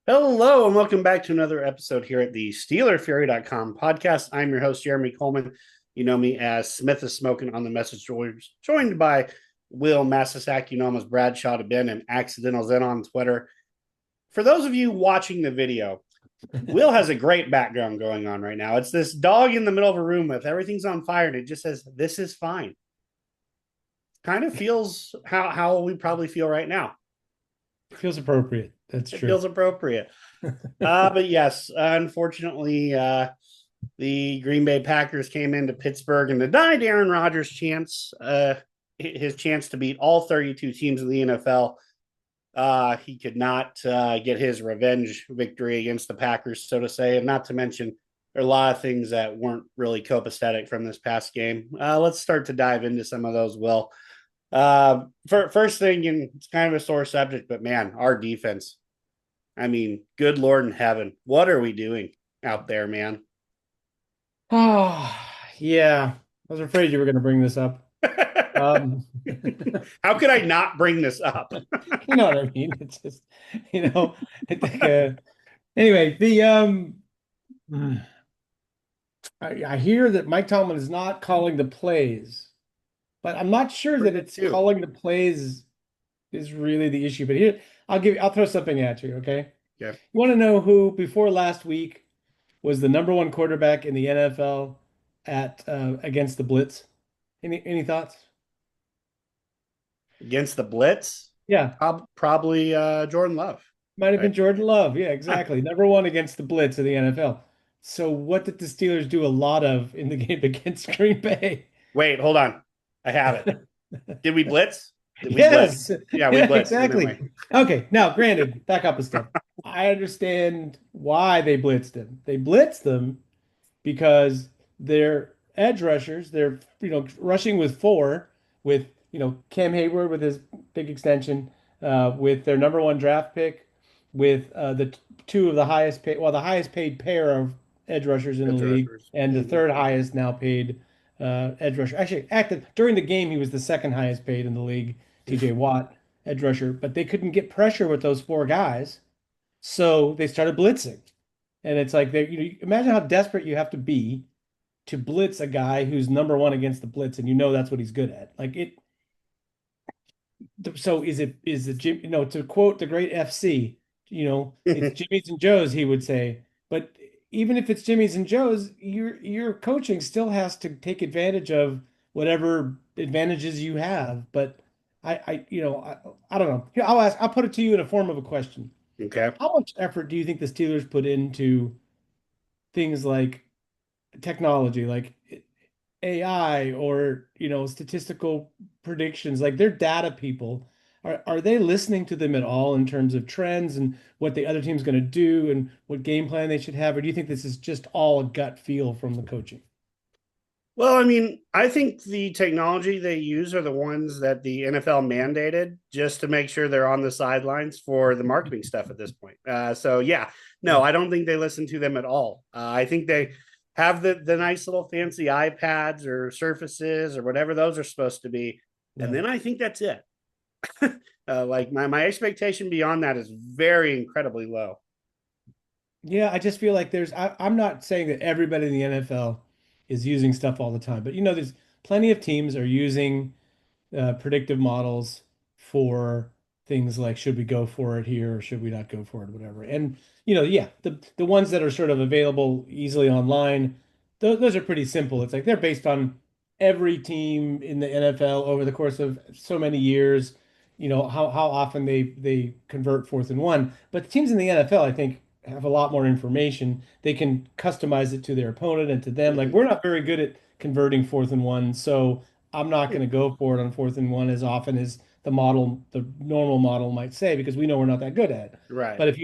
Hello and welcome back to another episode here at the SteelerFury.com podcast. I'm your host, Jeremy Kohlman. You know me as Smith is Smoking on the message boards, joined by Will Masisak. You know him as Bradshaw to Ben and Accidental Zen on Twitter. For those of you watching the video, Will has a great background going on right now. It's this dog in the middle of a room with everything's on fire and it just says, "This is fine." Kind of feels how we probably feel right now. Feels appropriate. That's It true. feels appropriate. But yes, unfortunately, the Green Bay Packers came into Pittsburgh and denied Aaron Rodgers' his chance to beat all 32 teams in the NFL. He could not get his revenge victory against the Packers, so to say, and not to mention there are a lot of things that weren't really copacetic from this past game. Let's start to dive into some of those, Will. First thing, and it's kind of a sore subject, but man, our defense. I mean, good Lord in heaven, what are we doing out there, man? Oh, yeah. I was afraid you were going to bring this up. Um, How could I not bring this up? you know what I mean? It's just, you know, I think, anyway, mm, I hear that Mike Tomlin is not calling the plays, but I'm not sure that That it's too. calling the plays is really the issue. But here, I'll throw something at you, okay? Yeah. You want to know who before last week was the number one quarterback in the NFL at against the blitz? Any thoughts? Against the Blitz, Yeah, probably Jordan Love. might have Right? been Jordan Love. Yeah, exactly. Number one against the blitz of the NFL. So what did the Steelers do a lot of in the game against Green Bay? Wait, hold on. I have it. Did we blitz? Did we blitz? Yes, Yeah, we yeah, blitzed, didn't we? exactly. Okay, now granted, back up a step. I understand why they blitzed them. They blitzed them because they're edge rushers. They're rushing with four, with Cam Hayward with his big extension, with their number one draft pick, with two of the highest paid, well, the highest paid pair of edge rushers in the Edge league, rushers. and the Mhm. third highest now paid edge rusher. Actually, active during the game, he was the second highest paid in the league, TJ Watt, edge rusher. But they couldn't get pressure with those four guys, so they started blitzing. And it's like imagine how desperate you have to be to blitz a guy who's number one against the blitz, and that's what he's good at. Like it. So is it Jim? To quote the great FC, it's Jimmy's and Joe's. He would say, but even if it's Jimmy's and Joe's, your coaching still has to take advantage of whatever advantages you have. But I don't know. Here, I'll put it to you in a form of a question. Okay. How much effort do you think the Steelers put into things like technology, like AI or statistical predictions? Like their data people, are they listening to them at all in terms of trends and what the other team's going to do and what game plan they should have? Or do you think this is just all a gut feel from the coaching? Well, I mean, I think the technology they use are the ones that the NFL mandated just to make sure they're on the sidelines for the marketing stuff at this point. So, yeah, no, Yeah. I don't think they listen to them at all. I think they have the nice little fancy iPads or Surfaces or whatever those are supposed to be. And Yeah. then I think that's it. Like my expectation beyond that is very incredibly low. Yeah, I just feel like I'm not saying that everybody in the NFL is using stuff all the time, but there's plenty of teams are using predictive models for things like should we go for it here or should we not go for it, whatever. And yeah, the ones that are sort of available easily online, those are pretty simple. It's like they're based on every team in the NFL over the course of so many years, how often they convert fourth and one. But the teams in the NFL, I think, have a lot more information. They can customize it to their opponent and to them. Like Mm-hmm. we're not very good at converting fourth and one, so I'm not going to go for it on fourth and one as often as the normal model might say, because we know we're not that good at it. Right. But if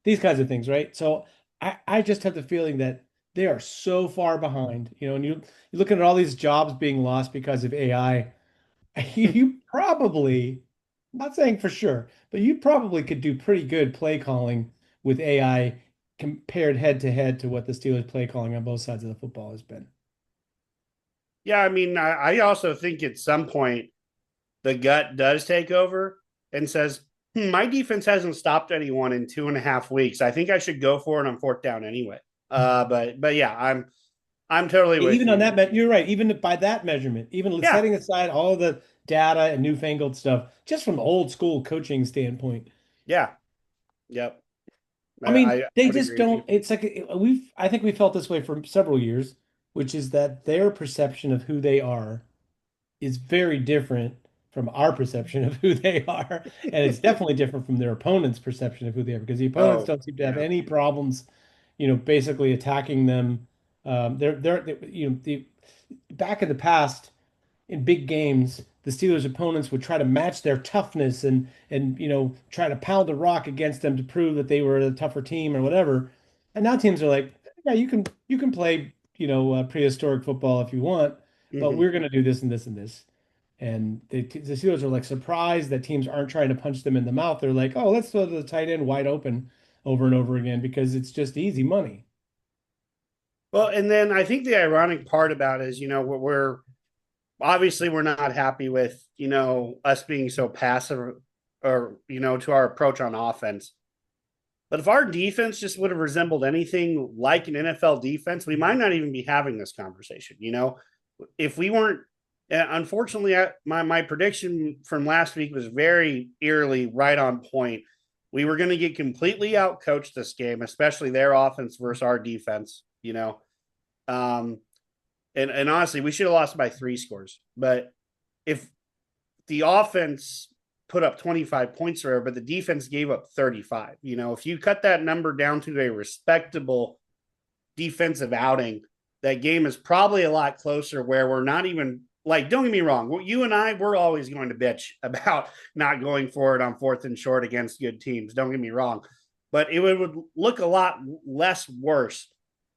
these kinds of things, right? So I just have the feeling that they are so far behind, and you're looking at all these jobs being lost because of AI. You probably, I'm not saying for sure, but you probably could do pretty good play calling with AI compared head to head to what the Steelers play calling on both sides of the football has been. Yeah, I mean, I also think at some point the gut does take over and says, My defense hasn't stopped anyone in 2.5 weeks. I think I should go for it on fourth down anyway. But yeah, I'm totally with Even on you. that, you're right. Even by that measurement, even Yeah, setting aside all the data and newfangled stuff, just from old school coaching standpoint, yeah, yep. I I mean, they would just agree with you. don't. It's like I think we felt this way for several years, which is that their perception of who they are is very different from our perception of who they are. And it's definitely different from their opponent's perception of who they are because the opponents Oh, don't seem to have yeah. any problems, basically attacking them. Back in the past, in big games, the Steelers' opponents would try to match their toughness and try to pound the rock against them to prove that they were a tougher team or whatever. And now teams are like, yeah, you can play prehistoric football if you want, but Hmm. we're going to do this and this and this. And the Steelers are like surprised that teams aren't trying to punch them in the mouth. They're like, oh, let's throw the tight end wide open over and over again because it's just easy money. Well, and then I think the ironic part about it is, we're obviously we're not happy with, us being so passive or, to our approach on offense. But if our defense just would have resembled anything like an NFL defense, we might not even be having this conversation. If we weren't, unfortunately, my prediction from last week was very eerily right on point. We were going to get completely outcoached this game, especially their offense versus our defense. Um, and honestly, we should have lost by 3 scores. But if the offense put up 25 points or whatever, but the defense gave up 35. If you cut that number down to a respectable defensive outing, that game is probably a lot closer where we're not even like, don't get me wrong. You and I, we're always going to bitch about not going for it on fourth and short against good teams. Don't get me wrong. But it would look a lot less worse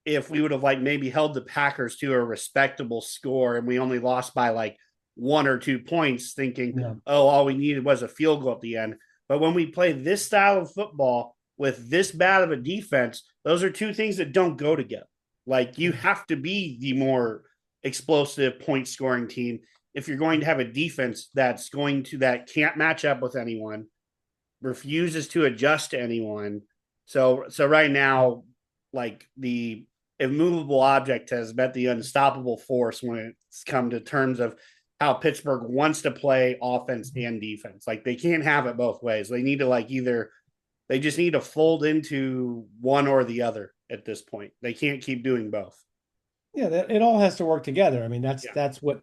if we would have like maybe held the Packers to a respectable score and we only lost by like 1 or 2 points, thinking, Yeah. oh, all we needed was a field goal at the end. But when we play this style of football with this bad of a defense, those are two things that don't go together. Like you have to be the more explosive point scoring team if you're going to have a defense that can't match up with anyone, refuses to adjust to anyone. So right now, like the immovable object has met the unstoppable force when it's come to terms of how Pittsburgh wants to play offense and defense. Like they can't have it both ways. They need to they just need to fold into one or the other at this point. They can't keep doing both. Yeah, it all has to work together. I mean, that's Yeah. that's what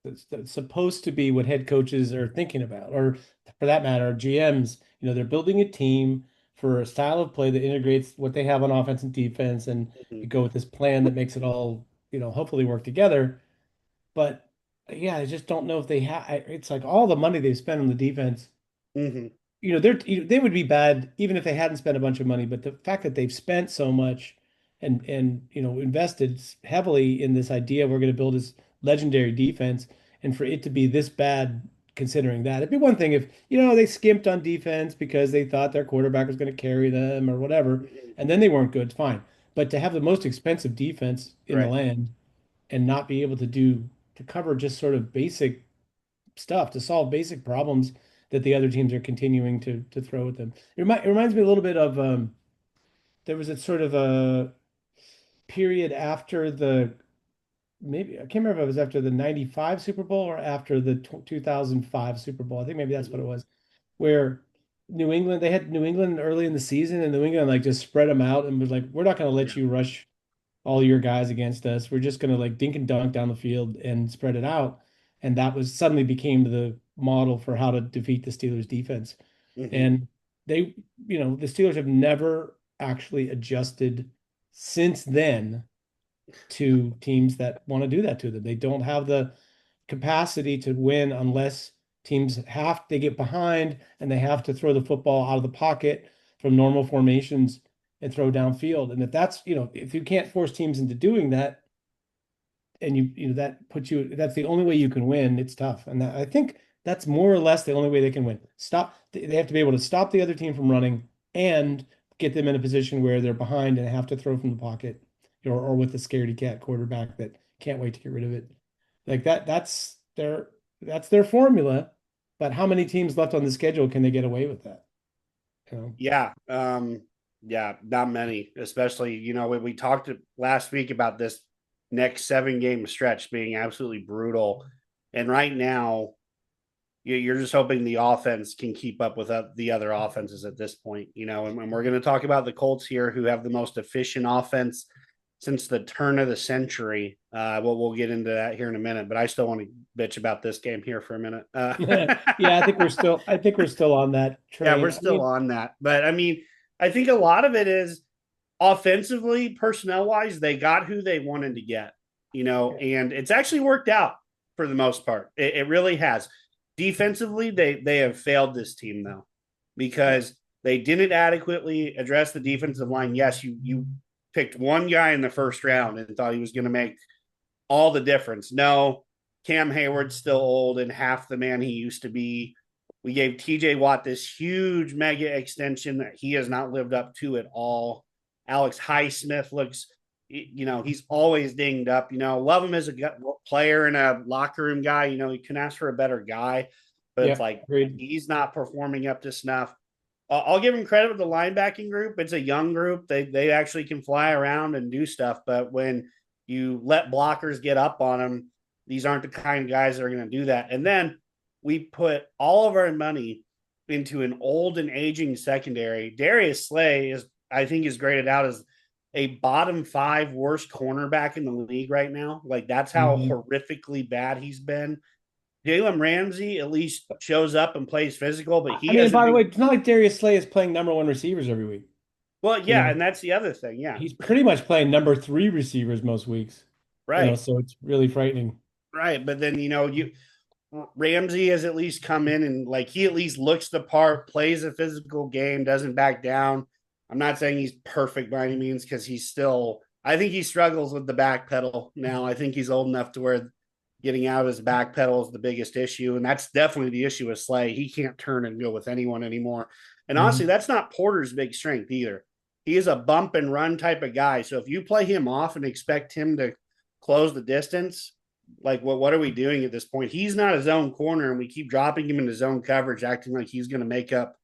that's supposed to be what head coaches are thinking about, or for that matter, GMs. They're building a team for a style of play that integrates what they have on offense and defense, and Mm-hmm. you go with this plan that makes it all, hopefully work together. But yeah, I just don't know if they have. It's like all the money they've spent on the defense. Mm-hmm. They would be bad even if they hadn't spent a bunch of money. But the fact that they've spent so much and invested heavily in this idea we're going to build this legendary defense, and for it to be this bad, considering that, it'd be one thing if they skimped on defense because they thought their quarterback was going to carry them or whatever, Mm-hmm. and then they weren't good. Fine, but to have the most expensive defense in the Right. land and not be able to cover just sort of basic stuff to solve basic problems that the other teams are continuing to throw at them. It reminds me a little bit of there was a sort of a period after the maybe I can't remember if it was after the 95 Super Bowl or after the 2005 Super Bowl. I think maybe that's what Mm-hmm. it was, where they had New England early in the season and New England like just spread them out and was like, we're not going to Yeah. let you rush all your guys against us. We're just going to like dink and dunk down the field and spread it out. And that was suddenly became the model for how to defeat the Steelers defense. Mm-hmm. And they, the Steelers have never actually adjusted since then to teams that want to do that to them. They don't have the capacity to win unless they get behind and they have to throw the football out of the pocket from normal formations and throw downfield. And if that's, if you can't force teams into doing that, and that's the only way you can win, it's tough. And I think that's more or less the only way they can win. They have to be able to stop the other team from running and get them in a position where they're behind and have to throw from the pocket, or with a scaredy cat quarterback that can't wait to get rid of it. Like that's their formula. But how many teams left on the schedule can they get away with that? You know? Yeah, not many, especially, we talked last week about this next 7 game stretch being absolutely brutal. And right now, you're just hoping the offense can keep up with the other offenses at this point, and we're going to talk about the Colts here, who have the most efficient offense since the turn of the century. We'll get into that here in a minute, but I still want to bitch about this game here for a minute. Yeah, I think we're still on that Yeah, train. we're still on that. But I mean, I think a lot of it is offensively, personnel wise, they got who they wanted to get, and it's actually worked out for the most part. It really has. Defensively, they have failed this team though, because they didn't adequately address the defensive line. Yes, you picked one guy in the first round and thought he was going to make all the difference. No, Cam Hayward's still old and half the man he used to be. We gave TJ Watt this huge mega extension that he has not lived up to at all. Alex Highsmith looks, he's always dinged up. Love him as a player and a locker room guy. You can ask for a better guy, but Yeah, it's like agreed. he's not performing up to snuff. I'll give him credit with the linebacking group. It's a young group. They actually can fly around and do stuff. But when you let blockers get up on them, these aren't the kind of guys that are going to do that. And then we put all of our money into an old and aging secondary. Darius Slay I think, is graded out as a bottom 5 worst cornerback in the league right now. Like, that's how horrifically bad he's been. Jalen Ramsey at least shows up and plays physical, but I he mean, hasn't by the way, been. it's not like Darius Slay is playing number one receivers every week. Well, You yeah, know, and that's the other thing. Yeah, he's pretty much playing number three receivers most weeks. right, So it's really frightening. right. But then you Ramsey has at least come in and like he at least looks the part, plays a physical game, doesn't back down. I'm not saying he's perfect by any means because he's still. I think he struggles with the back pedal now. I think he's old enough to where getting out of his back pedal is the biggest issue, and that's definitely the issue with Slay. He can't turn and go with anyone anymore. And honestly, Mhm. that's not Porter's big strength either. He is a bump and run type of guy. So if you play him off and expect him to close the distance, like what are we doing at this point? He's not a zone corner, and we keep dropping him into zone coverage, acting like he's going to make up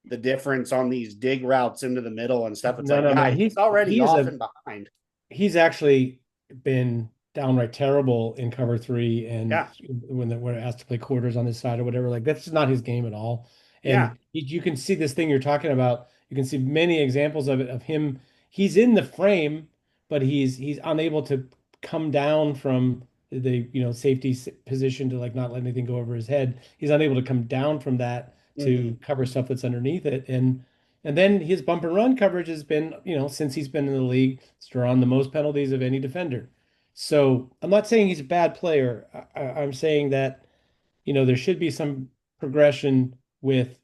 the difference on these dig routes into the middle and stuff. It's No, like, no, man. guys, He's it's already he is off a and behind. he's actually been downright terrible in cover three and Yeah, when they're asked to play quarters on his side or whatever. Like that's just not his game at all. yeah. And you can see this thing you're talking about. You can see many examples of it of him. He's in the frame, but he's unable to come down from the safety position to like not let anything go over his head. He's unable to come down from that Mm-hmm. to cover stuff that's underneath it. And then his bump and run coverage has been, since he's been in the league, it's drawn the most penalties of any defender. So I'm not saying he's a bad player. I'm saying that, there should be some progression with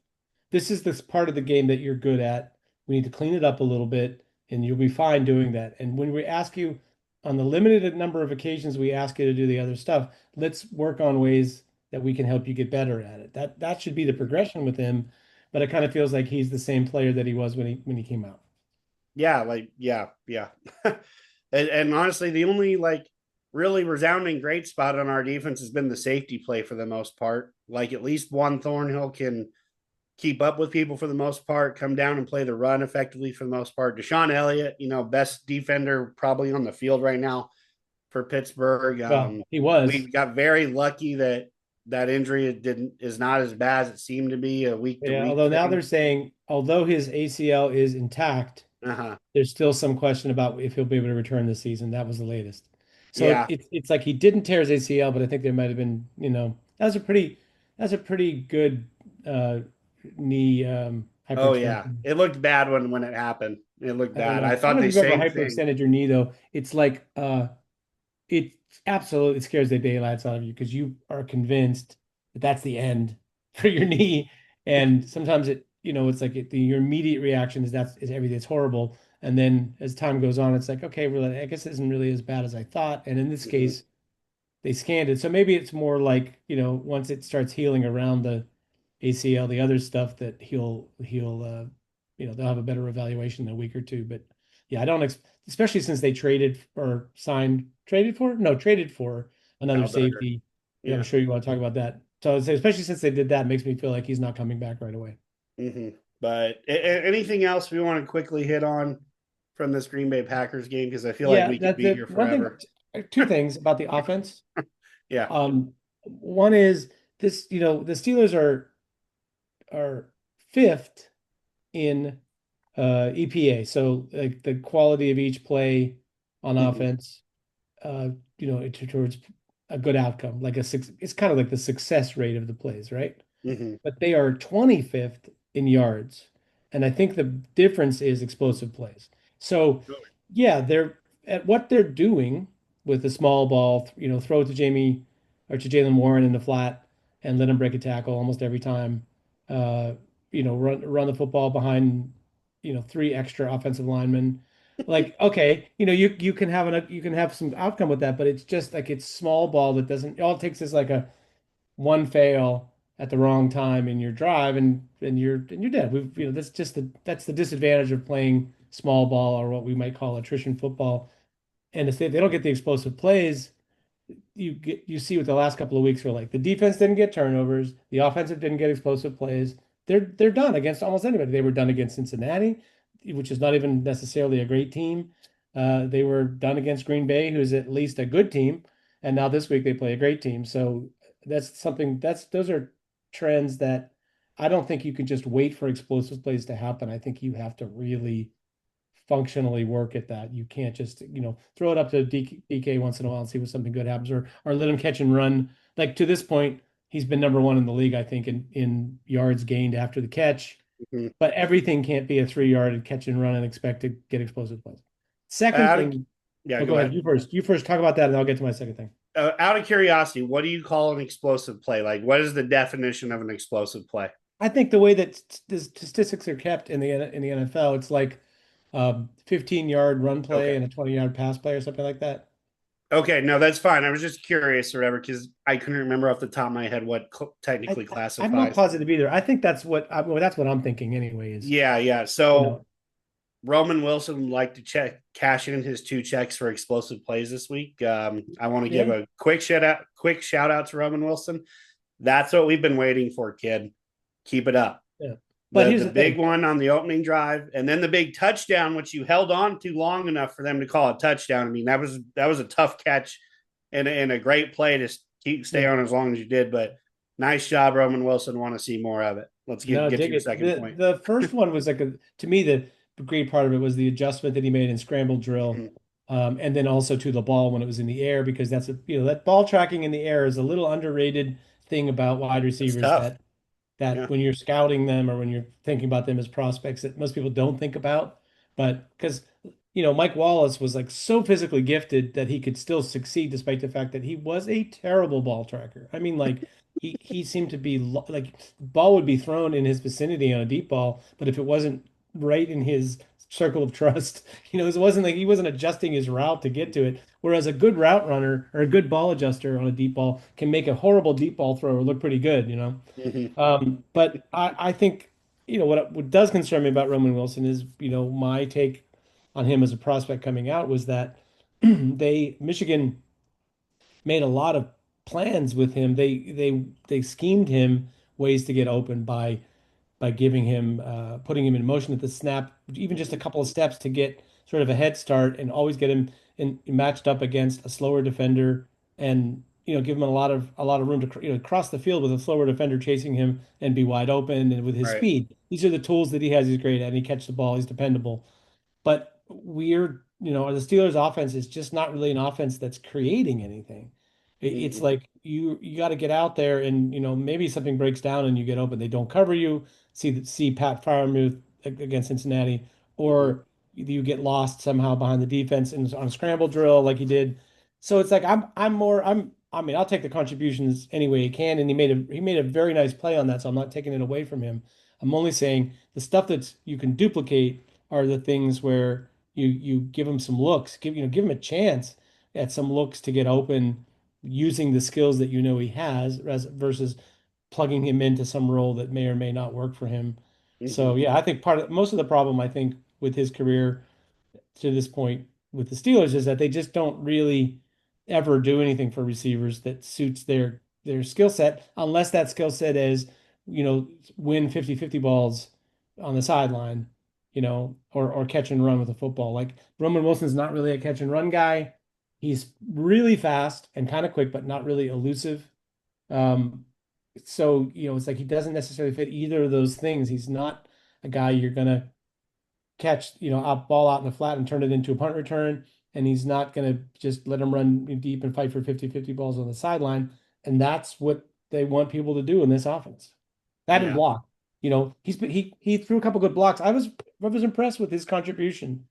this is this part of the game that you're good at. We need to clean it up a little bit, and you'll be fine doing that. And when we ask you on the limited number of occasions we ask you to do the other stuff, let's work on ways that we can help you get better at it. That should be the progression with him, but it kind of feels like he's the same player that he was when he came out. Yeah, like yeah. And honestly, the only like really resounding great spot on our defense has been the safety play for the most part. Like at least one Thornhill can keep up with people for the most part, come down and play the run effectively for the most part. Deshaun Elliott, best defender probably on the field right now for Pittsburgh. Well, he was. We got very lucky that that injury is not as bad as it seemed to be a week to Yeah, week although now thing. they're saying, although his ACL is intact, Uh-huh. there's still some question about if he'll be able to return this season. That was the latest. So Yeah. it's like he didn't tear his ACL, but I think there might have been, that's a pretty good knee Oh yeah. hyperextension. It looked bad when it happened. It looked I don't bad. I know. I don't thought know if the you've ever same thing. hyperextended your knee though. It's like it absolutely scares the daylights out of you because you are convinced that that's the end for your knee. And sometimes it's like your immediate reaction is everything. It's horrible. And then as time goes on, it's like, okay, really, I guess it isn't really as bad as I thought. And in this Mhm. case, they scanned it. So maybe it's more like, once it starts healing around the ACL, the other stuff that they'll have a better evaluation in a week or two. But yeah, I don't especially since they traded for another Alberta. safety. Yeah, I'm Yeah. sure you want to talk about that. So I'd say, especially since they did that, makes me feel like he's not coming back right away. Hmm. But anything else we want to quickly hit on from this Green Bay Packers game? Because I feel like Yeah, we could be here one thing, forever. two things about the offense. Yeah. One is this, the Steelers are fifth in EPA, so like the quality of each play on Hmm. offense, towards a good outcome, like it's kind of like the success rate of the plays, right? Hmm. But they are 25th in yards. And I think the difference is explosive plays. So, yeah, they're at what they're doing with the small ball, throw it to Jamie or to Jalen Warren in the flat and let him break a tackle almost every time. Uh, run the football behind, three extra offensive linemen. Like, okay, you can have some outcome with that, but it's just like it's small ball that doesn't all it takes is like a one fail at the wrong time in your drive and you're dead. That's the disadvantage of playing small ball or what we might call attrition football. And if they don't get the explosive plays, you see what the last couple of weeks were like. The defense didn't get turnovers, the offensive didn't get explosive plays. They're done against almost anybody. They were done against Cincinnati, which is not even necessarily a great team. They were done against Green Bay, who's at least a good team, and now this week they play a great team. So those are trends that I don't think you can just wait for explosive plays to happen. I think you have to really functionally work at that. You can't just, throw it up to DK once in a while and see if something good happens, or let him catch and run. Like to this point, he's been number one in the league, I think, in yards gained after the catch. Hmm. But everything can't be a 3 yard catch and run and expect to get explosive plays. Second Out of, thing, yeah, oh, go go ahead. ahead. You first. You first talk about that, and I'll get to my second thing. Out of curiosity, what do you call an explosive play? Like, what is the definition of an explosive play? I think the way that the statistics are kept in the NFL, it's like 15-yard run Okay. play and a 20-yard pass play or something like that. Okay, no, that's fine. I was just curious or whatever because I couldn't remember off the top of my head what I, technically I'm not classifies. positive either. I think that's what I'm thinking anyway. Yeah, yeah. You So know, Roman Wilson would like to cash in his 2 checks for explosive plays this week. I want to give yeah, a quick shout out to Roman Wilson. That's what we've been waiting for, kid. Keep it up. yeah. But The here's the the big thing. one on the opening drive, and then the big touchdown, which you held on to long enough for them to call a touchdown. I mean, that was a tough catch and a great play to stay Yeah, on as long as you did. But nice job, Roman Wilson. Want to see more of it. Let's get no, get to dig your it. second The point. the first one was like to me the great part of it was the adjustment that he made in scramble drill, Mhm. and then also to the ball when it was in the air because that's that ball tracking in the air is a little underrated thing about wide It's receivers tough. that Yeah. when you're scouting them or when you're thinking about them as prospects that most people don't think about. But because, Mike Wallace was like so physically gifted that he could still succeed despite the fact that he was a terrible ball tracker. I mean, like he seemed to be like ball would be thrown in his vicinity on a deep ball, but if it wasn't right in his circle of trust, it wasn't like he wasn't adjusting his route to get to it. Whereas a good route runner or a good ball adjuster on a deep ball can make a horrible deep ball thrower look pretty good. Hmm. But I think, what does concern me about Roman Wilson is, my take on him as a prospect coming out was that Michigan made a lot of plans with him. They schemed him ways to get open by giving him putting him in motion at the snap, even just a couple of steps to get sort of a head start and always get him matched up against a slower defender and give him a lot of room to cross the field with a slower defender chasing him and be wide open and with his Right. speed. These are the tools that he has. He's great at. And he catches the ball. He's dependable. But the Steelers offense is just not really an offense that's creating anything. It's Hmm. like you got to get out there and maybe something breaks down and you get open. They don't cover you. See Pat Freiermuth against Cincinnati, Hmm. or you get lost somehow behind the defense and on a scramble drill like he did. So it's like I mean I'll take the contributions any way he can, and he made a very nice play on that. So I'm not taking it away from him. I'm only saying the stuff that you can duplicate are the things where you give him some looks, give him a chance at some looks to get open using the skills that he has versus plugging him into some role that may or may not work for him. Hmm. So yeah, I think most of the problem I think with his career to this point with the Steelers is that they just don't really ever do anything for receivers that suits their skill set unless that skill set is, win 50-50 balls on the sideline, or catch and run with a football. Like Roman Wilson's not really a catch and run guy. He's really fast and kind of quick, but not really elusive. Um, so, it's like he doesn't necessarily fit either of those things. He's not a guy you're gonna catch, out ball out in the flat and turn it into a punt return. And he's not gonna just let him run deep and fight for 50-50 balls on the sideline. And that's what they want people to do in this offense. That and Yeah, block. He threw a couple good blocks. I was impressed with his contribution,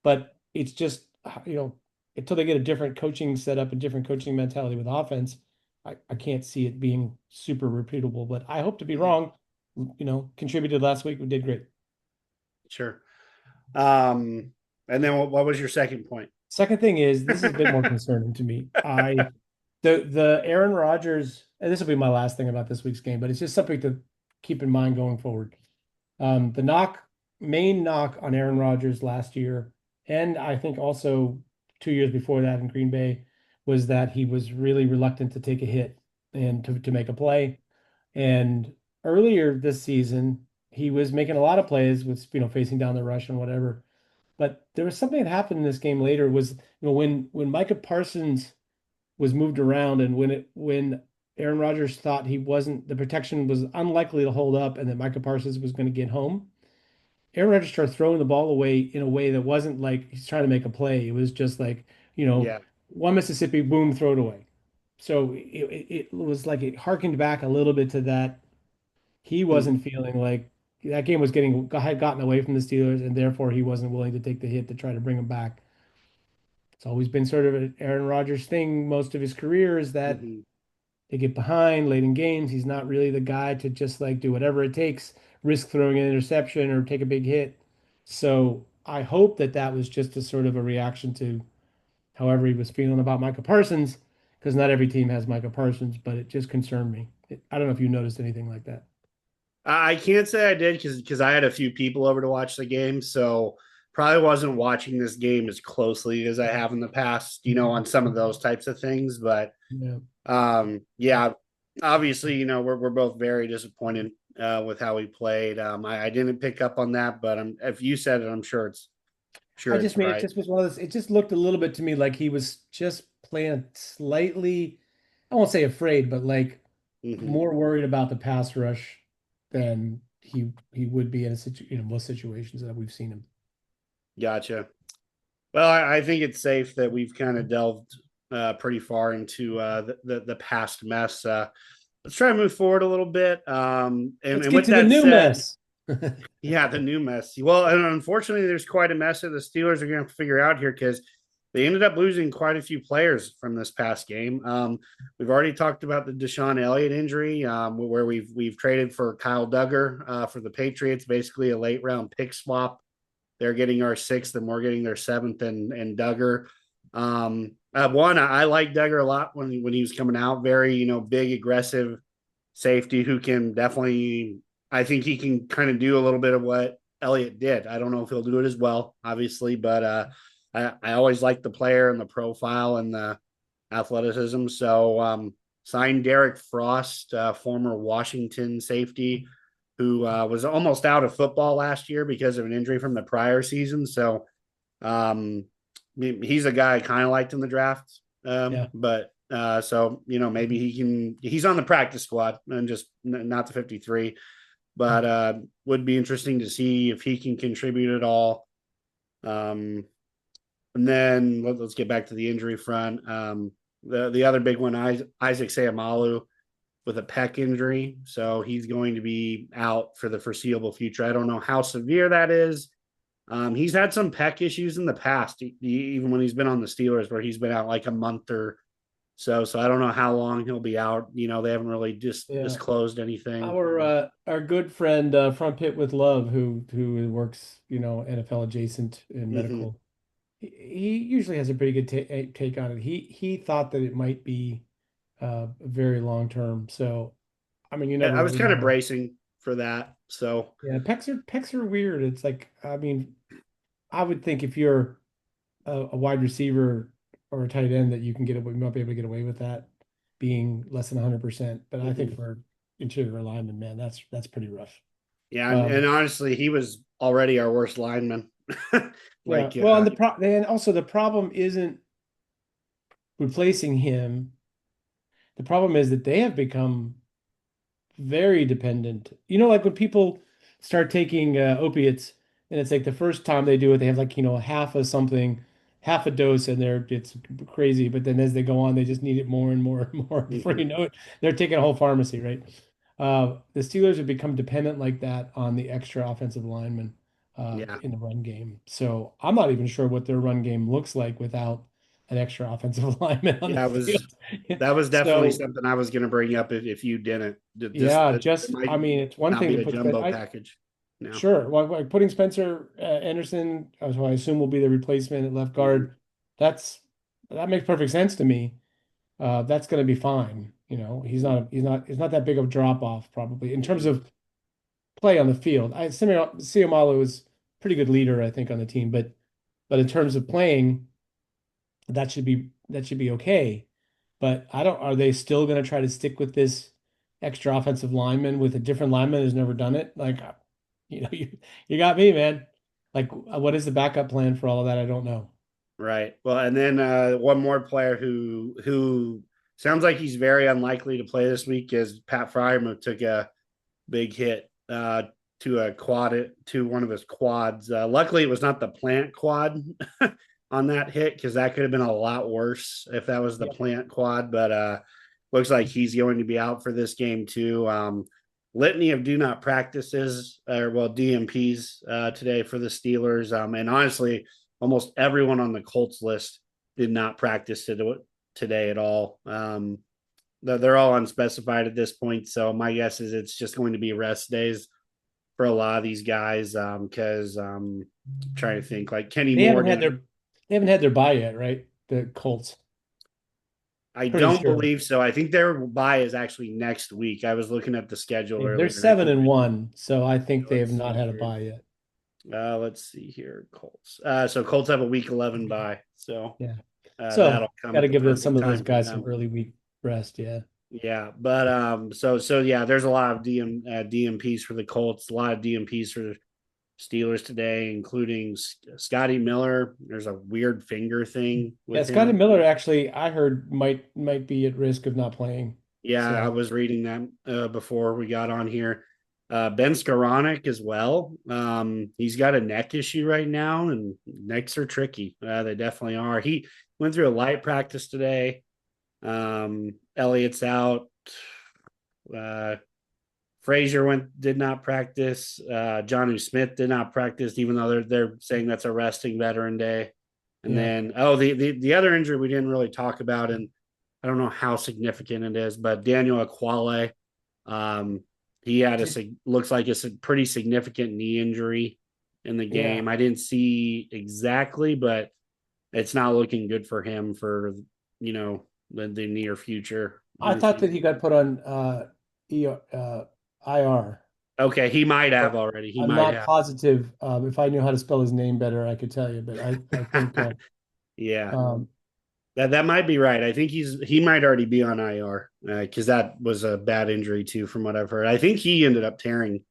but it's just until they get a different coaching setup and different coaching mentality with offense, I can't see it being super repeatable. But I hope to be wrong. Contributed last week. We did great. sure. Um, and then what was your second point? Second thing is this is a bit more concerning to me. The Aaron Rodgers, and this will be my last thing about this week's game, but it's just something to keep in mind going forward. The main knock on Aaron Rodgers last year, and I think also 2 years before that in Green Bay, was that he was really reluctant to take a hit and to make a play. And earlier this season, he was making a lot of plays with, facing down the rush and whatever. But there was something that happened in this game later was, when Micah Parsons was moved around and when Aaron Rodgers thought the protection was unlikely to hold up and that Micah Parsons was going to get home, Aaron Rodgers started throwing the ball away in a way that wasn't like he's trying to make a play. It was just like, Yeah. one Mississippi, boom, throw it away. So it was like it harkened back a little bit to that. He Hmm. wasn't feeling like that game had gotten away from the Steelers, and therefore he wasn't willing to take the hit to try to bring them back. It's always been sort of an Aaron Rodgers thing most of his career is that Hmm. they get behind late in games. He's not really the guy to just like do whatever it takes, risk throwing an interception or take a big hit. So I hope that that was just a sort of a reaction to however he was feeling about Micah Parsons, because not every team has Micah Parsons, but it just concerned me. I don't know if you noticed anything like that. I can't say I did because I had a few people over to watch the game, so probably wasn't watching this game as closely as I have in the past, on some of those types of things. But Yeah. yeah, obviously, we're both very disappointed with how we played. I didn't pick up on that, but if you said it, I'm sure I it's just mean it right. just was one of those, it just looked a little bit to me like he was just playing slightly, I won't say afraid, but like Hmm. more worried about the pass rush than he would be in most situations that we've seen him. Gotcha. Well, I think it's safe that we've kind of delved pretty far into the past mess. Let's try to move forward a little bit. And, Let's and get with to the that new said, mess. yeah, the new mess. Well, and unfortunately, there's quite a mess that the Steelers are going to have to figure out here because they ended up losing quite a few players from this past game. We've already talked about the Deshaun Elliott injury, where we've traded for Kyle Duggar for the Patriots, basically a late round pick swap. They're getting our sixth, and we're getting their seventh, and Duggar. One, I like Duggar a lot when he was coming out. Very big, aggressive safety who can definitely. I think he can kind of do a little bit of what Elliott did. I don't know if he'll do it as well, obviously, but I always like the player and the profile and the athleticism. So signed Derek Frost, former Washington safety, who was almost out of football last year because of an injury from the prior season. So um, he's a guy I kind of liked in the draft. Yeah. But so maybe he's on the practice squad and just not the 53, but would be interesting to see if he can contribute at all. Um, and then let's get back to the injury front. The other big one, Isaac Sayamalu with a pec injury, so he's going to be out for the foreseeable future. I don't know how severe that is. He's had some pec issues in the past, even when he's been on the Steelers, where he's been out like a month or so. So I don't know how long he'll be out. They haven't really Yeah. disclosed anything. Our good friend from Pit with Love, who works, NFL adjacent in Mm-hmm. medical, he usually has a pretty good take on it. He thought that it might be very long term. So I mean, you never I was really kind of know. bracing for that. So Yeah, pecs are weird. It's like, I mean, I would think if you're a wide receiver or a tight end that you might be able to get away with that being less than 100%. But I think mhm. for interior lineman, man, that's pretty rough. Yeah, and honestly, he was already our worst lineman. Yeah. like, Well, and also the problem isn't replacing him. The problem is that they have become very dependent. You know, like when people start taking opiates, and it's like the first time they do it, they have like, half of something, half a dose, and it's crazy. But then as they go on, they just need it more and more and more. Before you mhm, know it, they're taking a whole pharmacy, right? The Steelers have become dependent like that on the extra offensive linemen yeah, in the run game. So I'm not even sure what their run game looks like without an extra offensive lineman on the yeah, field. that was definitely So something I was going to bring up if you didn't. yeah, It just might I mean, it's one not thing be to a put jumbo package. No. sure, like putting Spencer Anderson, who I assume will be the replacement at left Mhm. guard. That's that makes perfect sense to me. That's going to be fine. He's not that big of a drop off probably in terms Mhm. of play on the field. Siamalu is a pretty good leader, I think, on the team, but in terms of playing, that should be okay. But I don't, are they still going to try to stick with this extra offensive lineman with a different lineman who's never done it? Like, you got me, man. Like, what is the backup plan for all of that? I don't know. Right. Well, and then one more player who sounds like he's very unlikely to play this week is Pat Fryermuth took a big hit to one of his quads. Luckily, it was not the plant quad on that hit because that could have been a lot worse if that was the Yeah. plant quad. But looks like he's going to be out for this game too. Litany of do not practices or well DMPs today for the Steelers. And honestly, almost everyone on the Colts list did not practice today at all. They're all unspecified at this point. So my guess is it's just going to be rest days for a lot of these guys. Because trying to think like Kenny They Moore haven't had didn't. their bye yet, right? The Colts. I Pretty don't sure. believe so. I think their bye is actually next week. I was looking at the schedule They're earlier. I seven think. and one, so I think they have Let's not see had a here. bye yet. Let's see here. Colts. So Colts have a week 11 bye. So Yeah. that'll So come got at to the give some perfect of those time for guys some them. early week rest. Yeah. Yeah, but so yeah, there's a lot of DMPs for the Colts, a lot of DMPs for the Steelers today, including Scotty Miller. There's a weird finger thing Yeah, with Scotty him. Miller actually, I heard might be at risk of not playing. Yeah, I So was reading that before we got on here. Ben Skoranek as well. He's got a neck issue right now, and necks are tricky. They definitely are. He went through a light practice today. Elliott's out. Uh, Frazier did not practice. Jonnu Smith did not practice, even though they're saying that's a resting veteran day. And yeah, then the other injury we didn't really talk about, and I don't know how significant it is, but Daniel Aquale, um, he had looks like it's a pretty significant knee injury in the yeah. game. I didn't see exactly, but it's not looking good for him for the near future. Let I me thought see. that he got put on IR. Okay, he might have But already. He I'm might not have. positive. If I knew how to spell his name better, I could tell you. But I think Yeah, um, that might be right. I think he might already be on IR because that was a bad injury too, from what I've heard. I think he ended up tearing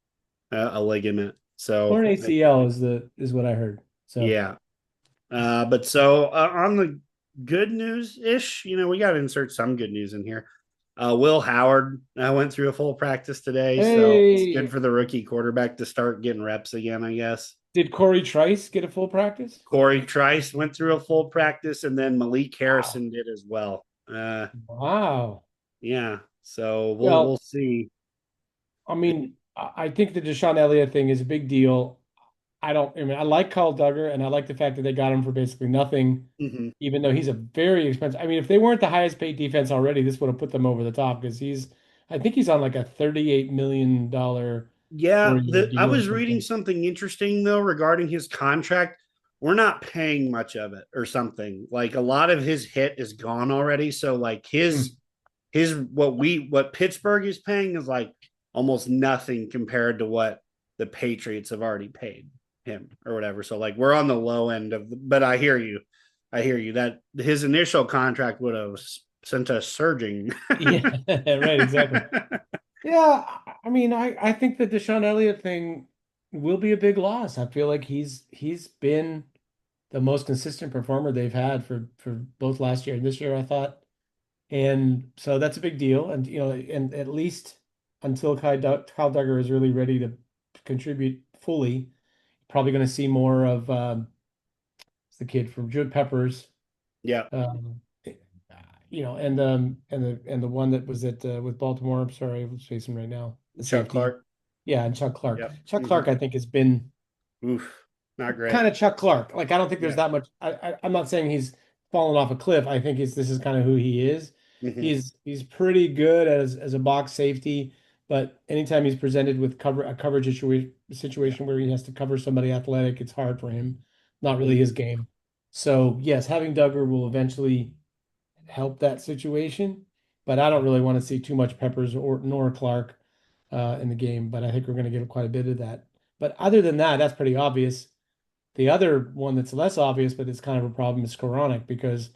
a ligament. torn So ACL is what I heard. So yeah, but so on the good news ish, we got to insert some good news in here. Will Howard went through a full practice today, so it's good hey, for the rookie quarterback to start getting reps again, I guess. did Corey Trice get a full practice? Corey Trice went through a full practice, and then Malik Wow. Harrison did as well. Wow. Yeah, so we'll Well, see. I mean, I think the Deshaun Elliott thing is a big deal. I mean, I like Kyle Duggar and I like the fact that they got him for basically nothing, Mm-hmm. even though he's a very expensive. I mean, if they weren't the highest paid defense already, this would have put them over the top because I think he's on like a $38 million Yeah, 4 year I deal or was reading something. something interesting though regarding his contract. We're not paying much of it or something. Like a lot of his hit is gone already. So like Hmm. his what Pittsburgh is paying is like almost nothing compared to what the Patriots have already paid him or whatever. So like we're on the low end of but I hear you. I hear you that his initial contract would have sent us surging. Yeah, right, exactly. Yeah, I mean, I think the Deshaun Elliott thing will be a big loss. I feel like he's been the most consistent performer they've had for both last year and this year, I thought. And so that's a big deal. And and at least until Kyle Duggar is really ready to contribute fully, probably going to see more of the kid from Jude Peppers, Yeah, um, and the one that was at with Baltimore. I'm sorry, I'm facing right now, the Chuck safety. Clark. Yeah, and Chuck Clark. Yep. Chuck Clark, I think, has been Oof, not great. kind of Chuck Clark. Like I don't think there's Yeah. that much. I'm not saying he's fallen off a cliff. I think this is kind of who he is. Hmm. He's pretty good as a box safety, but anytime he's presented with a coverage Yeah. situation where he has to cover somebody athletic, it's hard for him. Not really his Hmm. game. So yes, having Duggar will eventually help that situation, but I don't really want to see too much Peppers or nor Clark in the game. But I think we're going to get quite a bit of that. But other than that, that's pretty obvious. The other one that's less obvious, but it's kind of a problem, is Skowronek because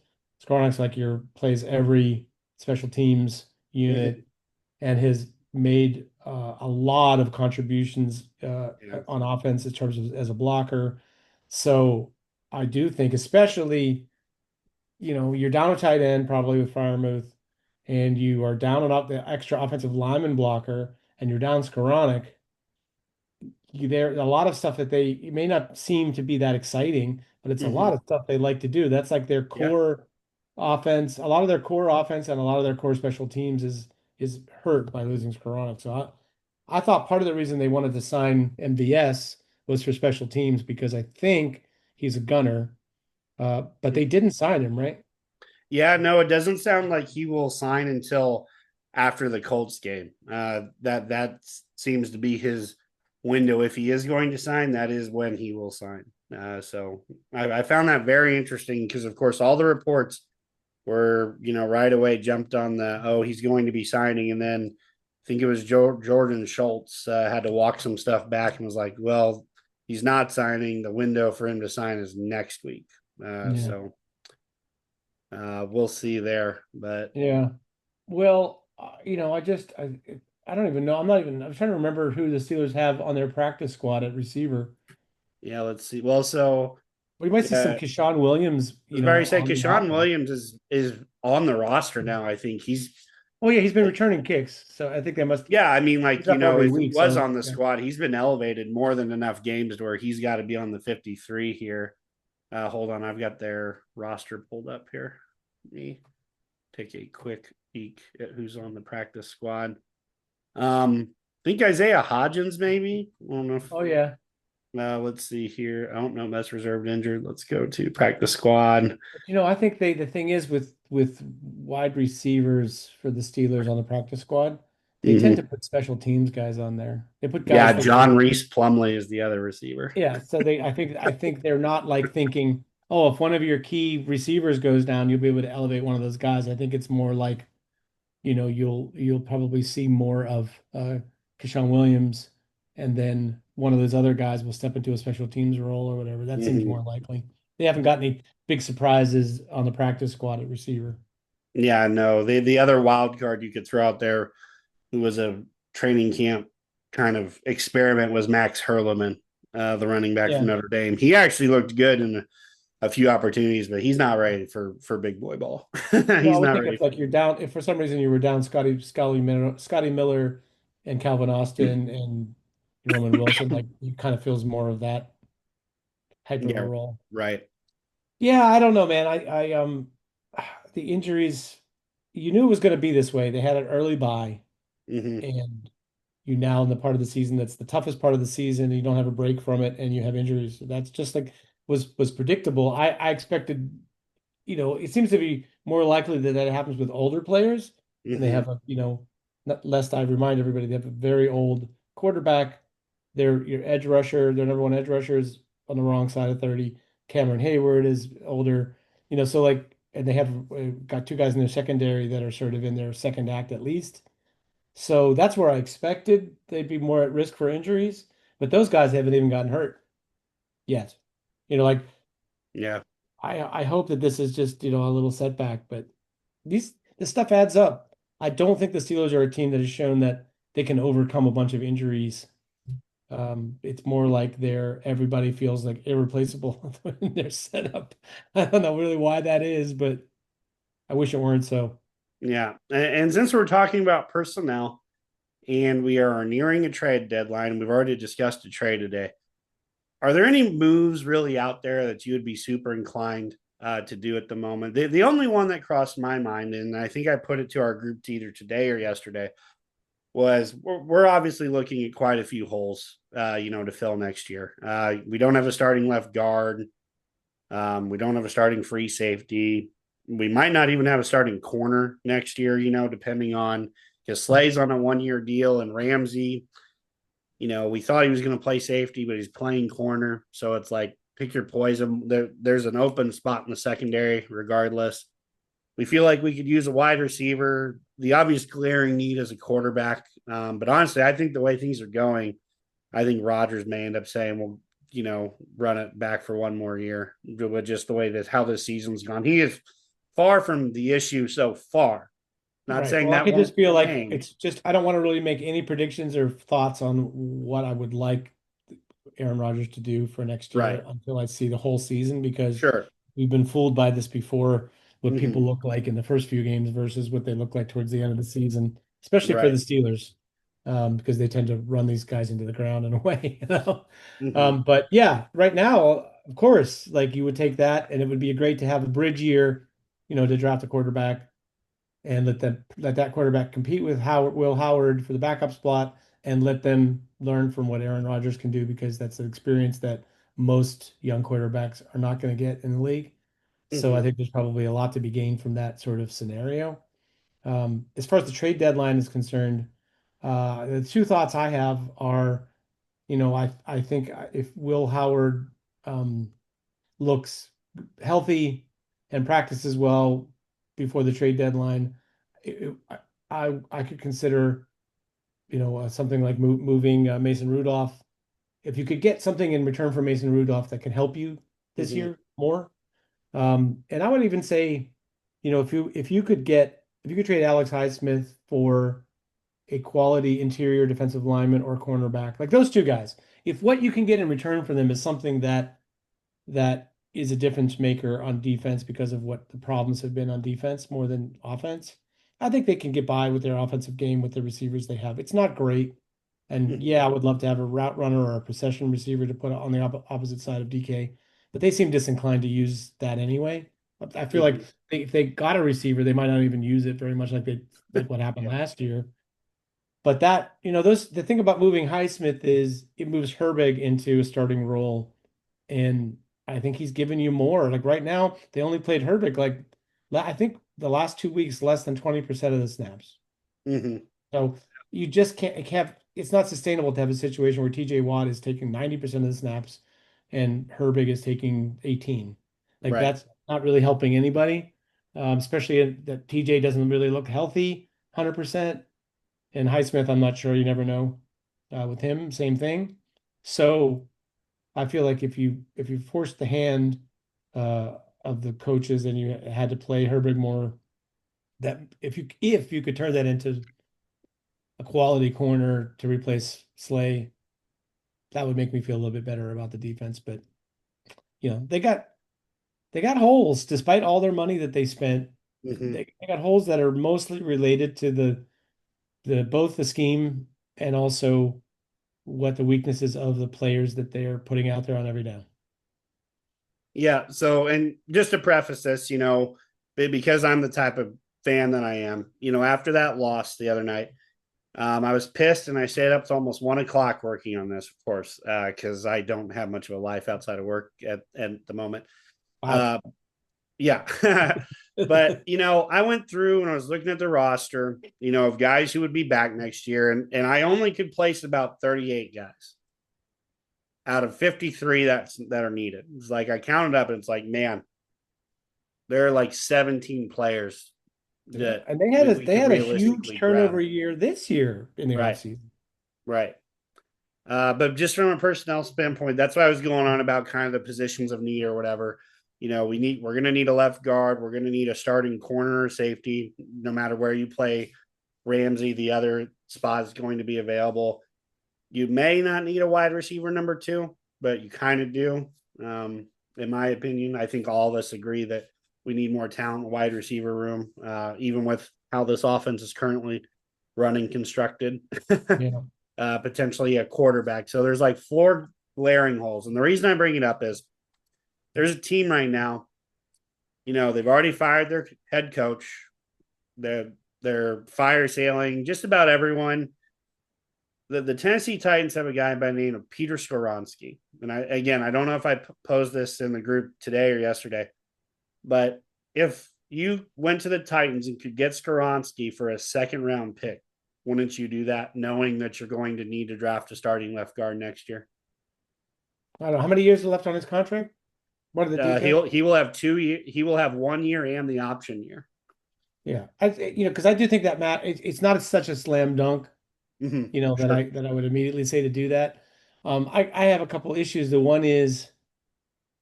Skowronek's like your plays every special teams Hmm. unit and has made a lot of contributions Yeah. on offense in terms of as a blocker. So I do think, especially, you're down a tight end probably with Firemouth, and you are down and up the extra offensive lineman blocker, and you're down Skowronek. There a lot of stuff that they it may not seem to be that exciting, but it's a lot Hmm. of stuff they like to do. That's like their Yeah. core offense. A lot of their core offense and a lot of their core special teams is hurt by losing Skoranek. So I thought part of the reason they wanted to sign MVS was for special teams because I think he's a gunner. But they didn't sign him, right? Yeah, no, it doesn't sound like he will sign until after the Colts game. That seems to be his window. If he is going to sign, that is when he will sign. So I found that very interesting because, of course, all the reports were, right away jumped on he's going to be signing, and then I think it was Jordan Schultz had to walk some stuff back and was like, well, he's not signing. The window for him to sign is next week. Yeah. So we'll see there. But Yeah. Well, I don't even know. I'm trying to remember who the Steelers have on their practice squad at receiver. yeah, let's see. Well, so We might see some I Keyshawn Williams, was about to say on the Keshaun offense. Williams is on the roster now. I think he's Oh yeah, he's been returning kicks, so I think they must. yeah. I mean, like He's up every if he week, was so on the yeah, squad, he's been elevated more than enough games to where he's got to be on the 53 here. Hold on, I've got their roster pulled up here. Let me take a quick peek at who's on the practice squad. I think Isaiah Hodgins maybe. I don't know if oh yeah. let's see here. I don't know. That's reserved injured. Let's go to practice squad. But I think the thing is with wide receivers for the Steelers on the practice squad, they tend to Hmm. put special teams guys on there. They put guys Yeah, from the John Reese Plumley is the other receiver. yeah. So I think they're not like thinking, oh, if one of your key receivers goes down, you'll be able to elevate one of those guys. I think it's more like you'll probably see more of Keyshawn Williams, and then one of those other guys will step into a special teams role or whatever. That seems Hmm. more likely. They haven't got any big surprises on the practice squad at receiver. Yeah, no. The other wild card you could throw out there, who was a training camp kind of experiment, was Max Hurleman, the running back from Yeah. Notre Dame. He actually looked good in a few opportunities, but he's not ready for big boy ball. Well, I He's would not think ready if for like you're down, if for some reason you were down Scotty Miller, and Calvin it. Austin and Roman Wilson, like he kind of feels more of that type of a Yeah, role. right. Yeah, I don't know, man. The injuries, you knew it was going to be this way. They had an early bye, Hmm. and you now in the part of the season that's the toughest part of the season, and you don't have a break from it, and you have injuries. That's just like was predictable. I expected, it seems to be more likely that that happens with older players, and they Hmm. have lest I remind everybody, they have a very old quarterback. Your edge rusher, their number one edge rusher is on the wrong side of 30. Cameron Hayward is older, so like, and they have got two guys in their secondary that are sort of in their second act at least. So that's where I expected they'd be more at risk for injuries, but those guys haven't even gotten hurt yet. Like Yeah. I hope that this is just, a little setback, but this stuff adds up. I don't think the Steelers are a team that has shown that they can overcome a bunch of injuries. It's more like everybody feels like irreplaceable in their setup. I don't know really why that is, but I wish it weren't so. Yeah. And since we're talking about personnel and we are nearing a trade deadline, we've already discussed a trade today. Are there any moves really out there that you would be super inclined to do at the moment? The only one that crossed my mind, and I think I put it to our group either today or yesterday, was we're obviously looking at quite a few holes, to fill next year. We don't have a starting left guard. We don't have a starting free safety. We might not even have a starting corner next year, depending on because Slay's on a 1 year deal and Ramsey, we thought he was going to play safety, but he's playing corner. So it's like pick your poison. There's an open spot in the secondary, regardless. We feel like we could use a wide receiver. The obvious glaring need is a quarterback. But honestly, I think the way things are going, I think Rodgers may end up saying, well, run it back for 1 more year with just the way that how this season's gone. He is far from the issue so far. Not Right. saying Well, I that could won't just feel like change. it's just I don't want to really make any predictions or thoughts on what I would like Aaron Rodgers to do for next year Right. until I see the whole season because Sure. we've been fooled by this before, what Mm-hmm. people look like in the first few games versus what they look like towards the end of the season, especially for the Right. Steelers, because they tend to run these guys into the ground in a way, Mm-hmm. But yeah, right now, of course, like you would take that, and it would be great to have a bridge year, to draft a quarterback and let that quarterback compete with Will Howard for the backup spot and let them learn from what Aaron Rodgers can do because that's an experience that most young quarterbacks are not going to get in the league. So I Mm-hmm. think there's probably a lot to be gained from that sort of scenario. As far as the trade deadline is concerned, the two thoughts I have are, I think if Will Howard um, looks healthy and practices well before the trade deadline, it, I could consider something like moving Mason Rudolph. If you could get something in return for Mason Rudolph that can help you this Mm-hmm. year more, and I would even say, if you could trade Alex Highsmith for a quality interior defensive lineman or cornerback, like those two guys, if what you can get in return for them is something that is a difference maker on defense because of what the problems have been on defense more than offense. I think they can get by with their offensive game with the receivers they have. It's not great. And Mm-hmm. yeah, I would love to have a route runner or a possession receiver to put on the opposite side of DK, but they seem disinclined to use that anyway. I feel like Mm-hmm. if they got a receiver, they might not even use it very much like what happened Yeah. last year. But the thing about moving Highsmith is it moves Herbig into a starting role, and I think he's given you more. Like right now, they only played Herbig like I think the last 2 weeks less than 20% of the snaps. Mm-hmm. So you just can't have it's not sustainable to have a situation where TJ Watt is taking 90% of the snaps and Herbig is taking 18. Like Right. that's not really helping anybody, especially that TJ doesn't really look healthy 100%. And Highsmith, I'm not sure. You never know. With him, same thing. So I feel like if you forced the hand of the coaches and you had to play Herbig more, that if you could turn that into a quality corner to replace Slay, that would make me feel a little bit better about the defense. But they got holes despite all their money that they spent. Mm-hmm. They got holes that are mostly related to the both the scheme and also what the weaknesses of the players that they are putting out there on every down. Yeah. So, and just to preface this, because I'm the type of fan that I am, after that loss the other night, I was pissed and I stayed up to almost 1 o'clock working on this, of course, because I don't have much of a life outside of work at the moment. Wow. Uh, yeah. But, I went through and I was looking at the roster, of guys who would be back next year. And I only could place about 38 guys out of 53 that are needed. It's like I counted up and it's like, man, there are like 17 players Yeah. that And they had a we they could had a huge realistically grab. turnover year this year in the Right. offseason. Right. But just from a personnel standpoint, that's what I was going on about kind of the positions of need or whatever. We're going to need a left guard. We're going to need a starting corner or safety, no matter where you play Ramsey, the other spot is going to be available. You may not need a wide receiver number two, but you kind of do. In my opinion, I think all of us agree that we need more talent in the wide receiver room, even with how this offense is currently running constructed. Yeah. Potentially a quarterback. So there's like four glaring holes. And the reason I bring it up is there's a team right now, they've already fired their head coach. They're fire sailing just about everyone. The Tennessee Titans have a guy by the name of Peter Skoronski. And I don't know if I posed this in the group today or yesterday, but if you went to the Titans and could get Skoronski for a second round pick, wouldn't you do that, knowing that you're going to need to draft a starting left guard next year? I don't know how many years are left on his contract. What are the details? He will have 2 years. He will have 1 year and the option year. Yeah, because I do think that it's not such a slam dunk, that Sure. I would immediately say to do that. I have a couple issues. The one is,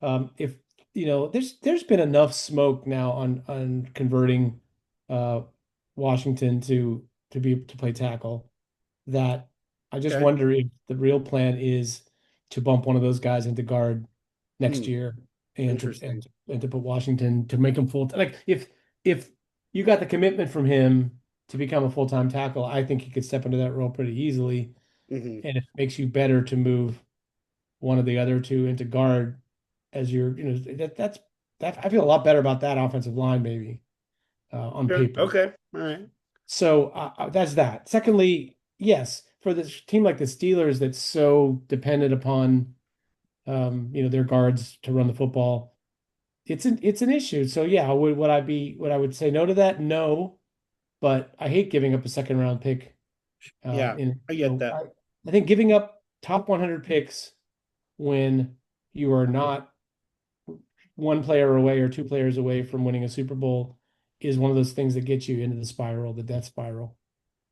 if there's been enough smoke now on converting uh Washington to play tackle that I just Okay. wonder if the real plan is to bump one of those guys into guard next year and to Interesting. and to put Washington to make him full. Like if you got the commitment from him to become a full-time tackle, I think he could step into that role pretty easily. Mm-hmm. And it makes you better to move one of the other two into guard as that I feel a lot better about that offensive line maybe on Sure. paper. Okay. All right. So that's that. Secondly, yes, for this team like the Steelers that's so dependent upon their guards to run the football, it's an issue. So yeah, would I would say no to that? No, but I hate giving up a second round pick. Yeah, In I get that. I think giving up top 100 picks when you are not one player away or two players away from winning a Super Bowl is one of those things that gets you into the spiral, the death spiral.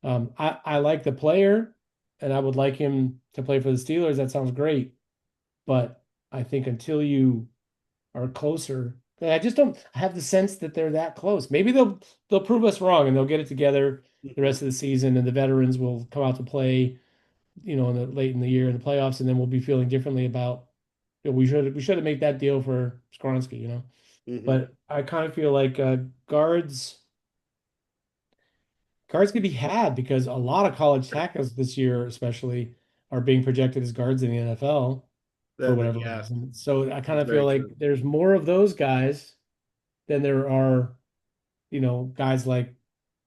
I like the player, and I would like him to play for the Steelers. That sounds great, but I think until you are closer, I just don't have the sense that they're that close. Maybe they'll prove us wrong and they'll get it together the Mhm. rest of the season, and the veterans will come out to play, late in the year in the playoffs, and then we'll be feeling differently about. We should have made that deal for Skronsky. Mhm. But I kind of feel like guards could be had because a lot of college tackles this year, especially, are being projected as guards in the NFL for whatever Yeah, reason. So I kind that's of feel very like true. there's more of those guys than there are, guys like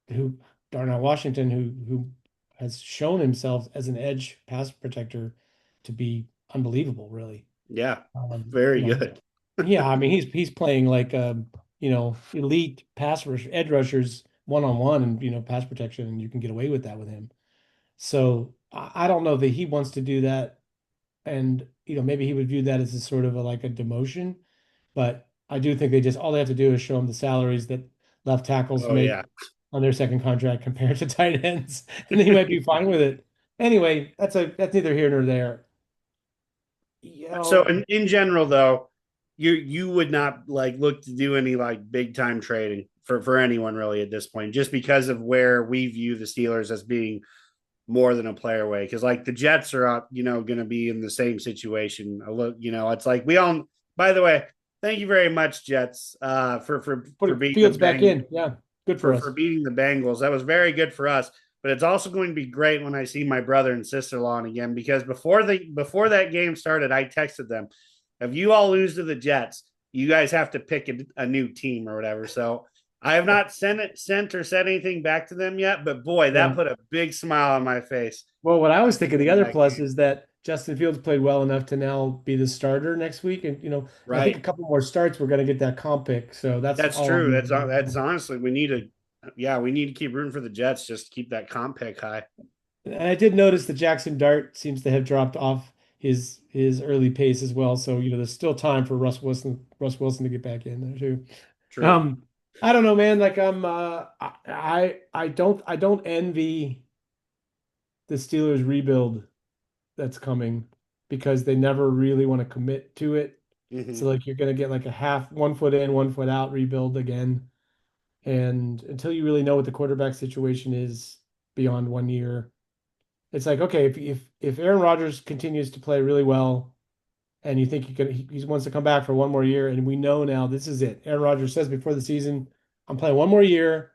who Darnell Washington, who has shown himself as an edge pass protector to be unbelievable, really. Yeah, Um, you very know, good. yeah, I mean he's playing like elite edge rushers one on one and pass protection, and you can get away with that with him. So I don't know that he wants to do that, and maybe he would view that as a sort of like a demotion, but I do think all they have to do is show him the salaries that left tackles Oh yeah. make on their second contract compared to tight ends, and he might be fine with it. Anyway, that's neither here nor there. You So know, in general though, you would not like look to do any like big time trading for anyone really at this point, just because of where we view the Steelers as being more than a player away. Because like the Jets are up, going to be in the same situation. A look, it's like we all. By the way, thank you very much, Jets, for putting beating the Fields back in. Yeah, good for for us. beating the Bengals. That was very good for us. But it's also going to be great when I see my brother and sister-in-law again, because before that game started, I texted them, if you all lose to the Jets, you guys have to pick a new team or whatever. So I have not sent or said anything back to them yet, but boy, that Yeah. put a big smile on my face. Well, what I was thinking, the other That plus game. is that Justin Fields played well enough to now be the starter next week, and I think a Right. couple more starts, we're going to get that comp pick. So that's That's all I'm true. really looking That's for. honestly we need to keep rooting for the Jets just to keep that comp pick high. And I did notice that Jackson Dart seems to have dropped off his early pace as well. So there's still time for Russ Wilson to get back in there too. True. Um, I don't know, man. Like I don't envy the Steelers rebuild that's coming because they never really want to commit to it. So Mm-hmm. like you're gonna get like a half 1 foot in, 1 foot out rebuild again. And until you really know what the quarterback situation is, beyond 1 year. It's like, okay, if Aaron Rodgers continues to play really well and you think he wants to come back for one more year, and we know now this is it. Aaron Rodgers says before the season, I'm playing one more year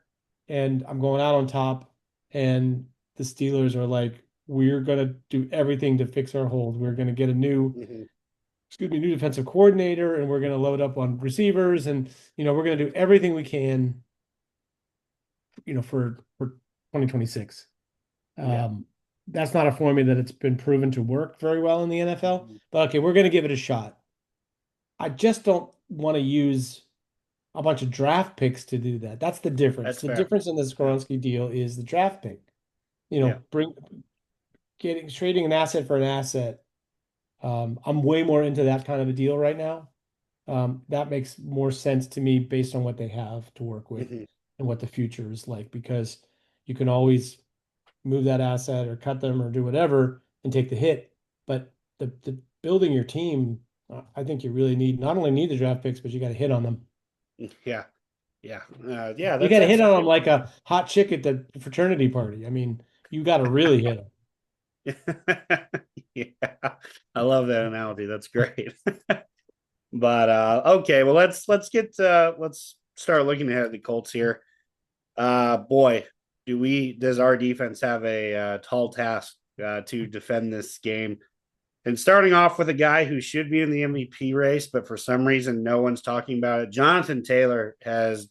and I'm going out on top. And the Steelers are like, we're gonna do everything to fix our hold. We're gonna get a Mhm. new defensive coordinator, and we're gonna load up on receivers, and we're gonna do everything we can, for 2026. Yeah. That's not a formula that's been proven to work very well in the NFL. Mhm. But okay, we're going to give it a shot. I just don't want to use a bunch of draft picks to do that. That's the difference. That's The fair. difference in the Yeah. Skoronski deal is the draft pick. Yeah. Bring getting trading an asset for an asset. I'm way more into that kind of a deal right now. That makes more sense to me based on what they have to work with Mhm. and what the future is like, because you can always move that asset or cut them or do whatever and take the hit. But the building your team, I think you really need not only need the draft picks, but you got to hit on them. Yeah. Yeah. Yeah. You got to hit on them like a hot chick at the fraternity party. I mean, you got to really hit Yeah. I love that analogy. That's great. But okay, well let's start looking ahead at the Colts here. Boy, does our defense have a tall task to defend this game. And starting off with a guy who should be in the MVP race, but for some reason no one's talking about it. Jonathan Taylor has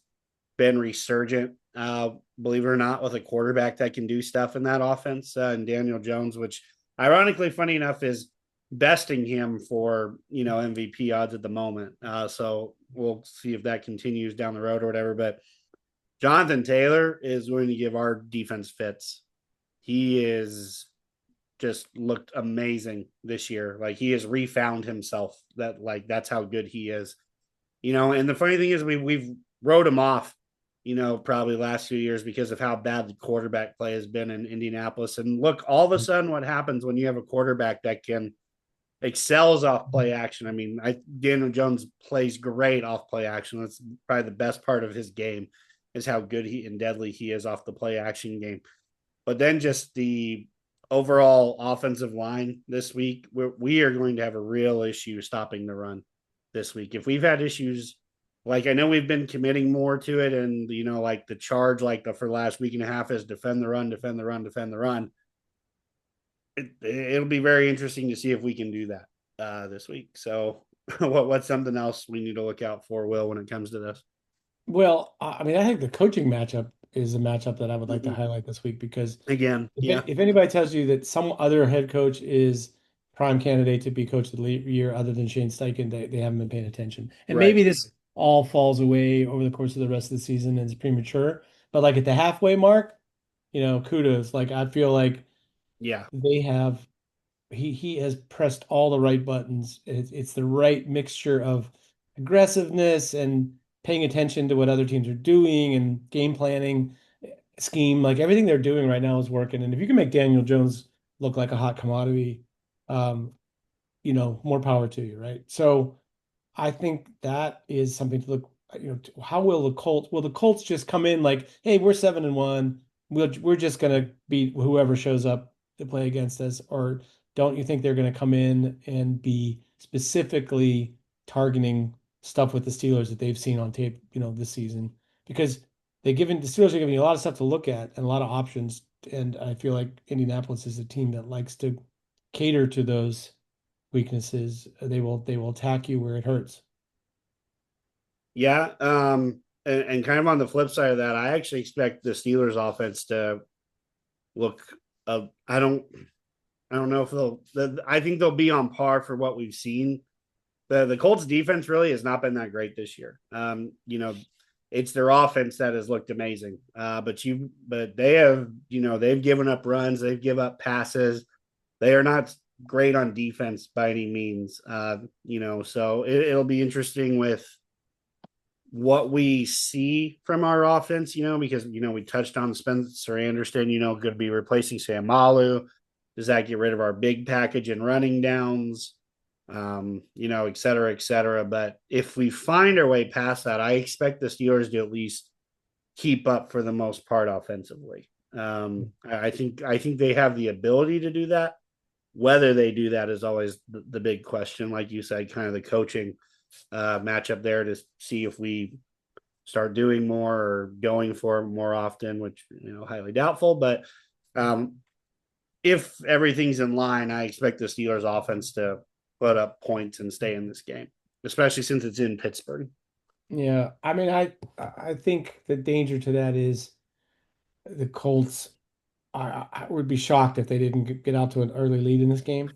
been resurgent, believe it or not, with a quarterback that can do stuff in that offense, and Daniel Jones, which ironically, funny enough, is besting him for MVP odds at the moment. So we'll see if that continues down the road or whatever. But Jonathan Taylor is going to give our defense fits. He is just looked amazing this year. Like he has refound himself. That's how good he is. And the funny thing is we've wrote him off, probably last few years because of how bad the quarterback play has been in Indianapolis. And look, all of a them. sudden what happens when you have a quarterback that can excels off play action. I mean, Daniel Jones plays great off play action. That's probably the best part of his game is how good he and deadly he is off the play action game. But then just the overall offensive line this week, we are going to have a real issue stopping the run this week. If we've had issues, like I know we've been committing more to it, and like the charge, for the last week and a half is defend the run, defend the run, defend the run. It'll be very interesting to see if we can do that this week. So, what's something else we need to look out for, Will, when it comes to this? Well, I mean, I think the coaching matchup is a matchup that I would like to Mm-hmm. highlight this week, because Again, yeah, if anybody tells you that some other head coach is prime candidate to be coach of the year other than Shane Steichen, they haven't been paying attention. And right, maybe this all falls away over the course of the rest of the season and is premature. But like at the halfway mark, kudos. Like I feel like yeah, they have he has pressed all the right buttons. It's the right mixture of aggressiveness and paying attention to what other teams are doing and game planning scheme. Like everything they're doing right now is working. And if you can make Daniel Jones look like a hot commodity, um, more power to you, right? So I think that is something to look, how will the Colts just come in like, hey, we're 7-1. We're just gonna beat whoever shows up to play against us, or don't you think they're gonna come in and be specifically targeting stuff with the Steelers that they've seen on tape, this season? Because the Steelers are giving you a lot of stuff to look at and a lot of options. And I feel like Indianapolis is a team that likes to cater to those weaknesses. They will attack you where it hurts. yeah. And kind of on the flip side of that, I actually expect the Steelers' offense to look. I don't know if I think they'll be on par for what we've seen. The Colts defense really has not been that great this year. It's their offense that has looked amazing. But they have, they've given up runs, they've given up passes. They are not great on defense by any means. So it'll be interesting with what we see from our offense, because we touched on Spencer Anderson, going to be replacing Sam Malu. Does that get rid of our big package and running downs? Et cetera, et cetera. But if we find our way past that, I expect the Steelers to at least keep up for the most part offensively. I think they have the ability to do that. Whether they do that is always the big question. Like you said, kind of the coaching matchup there to see if we start doing more or going for more often, which highly doubtful. But um, if everything's in line, I expect the Steelers offense to put up points and stay in this game, especially since it's in Pittsburgh. Yeah, I mean, I think the danger to that is the Colts. I would be shocked if they didn't get out to an early lead in this game.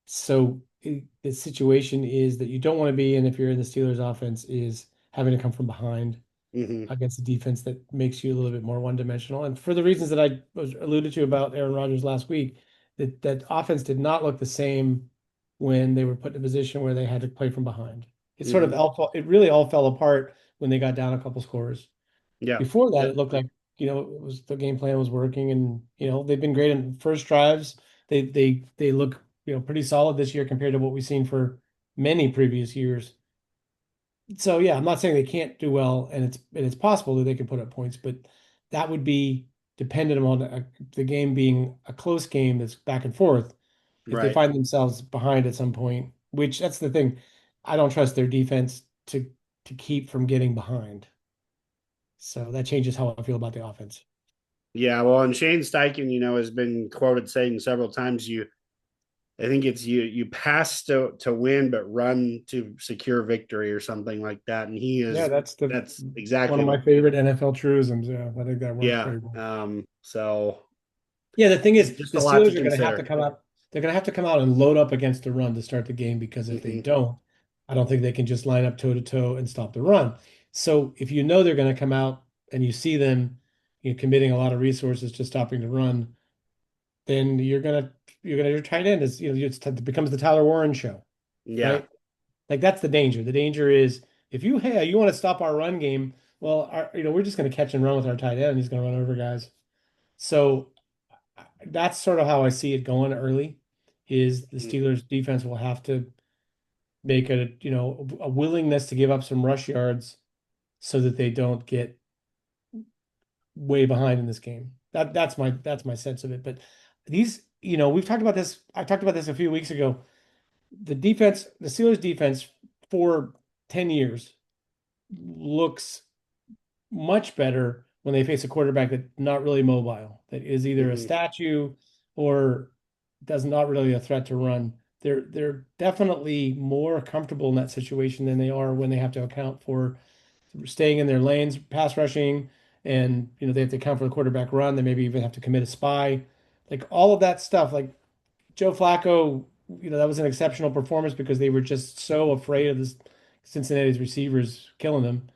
So the situation is that you don't want to be in if you're in the Steelers offense is having to come from behind Mm-hmm. against a defense that makes you a little bit more one-dimensional. And for the reasons that I was alluded to about Aaron Rodgers last week, that offense did not look the same when they were put in a position where they had to play from behind. Mm-hmm. It really all fell apart when they got down a couple scores. Yeah. Before that, Yep. it looked like, it was the game plan was working and, they've been great in first drives. They look, pretty solid this year compared to what we've seen for many previous years. So yeah, I'm not saying they can't do well, and it's possible that they can put up points, but that would be dependent on the game being a close game that's back and forth. If they Right. find themselves behind at some point, which that's the thing, I don't trust their defense to keep from getting behind. So that changes how I feel about the offense. Yeah. Well, and Shane Steichen, has been quoted saying several times, I think it's you pass to win, but run to secure victory or something like that. And Yeah, that's one exactly of what, my favorite NFL truisms. Yeah, I think that works yeah. pretty well. So Yeah, the thing is, just the a lot to Steelers are going to have to consider. come out. They're going to have to come out and load up against the run to start the game because if they Hmm. don't, I don't think they can just line up toe to toe and stop the run. So if you know they're going to come out and you see them, committing a lot of resources to stopping the run, then your tight end is it becomes the Tyler Warren show, Yeah. right? Like that's the danger. The danger is if you want to stop our run game, well, we're just going to catch and run with our tight end, and he's going to run over guys. So that's sort of how I see it going early, is the Mhm. Steelers defense will have to make a willingness to give up some rush yards so that they don't get way behind in this game. That's my sense of it. But we've talked about this. I talked about this a few weeks ago. The Steelers defense for 10 years looks much better when they face a quarterback that's not really mobile, that is either a Mhm. statue or does not really a threat to run. They're definitely more comfortable in that situation than they are when they have to account for staying in their lanes, pass rushing, and they have to account for the quarterback run. They maybe even have to commit a spy, like all of that stuff. Like Joe Flacco, that was an exceptional performance because they were just so afraid of this Cincinnati's receivers killing them.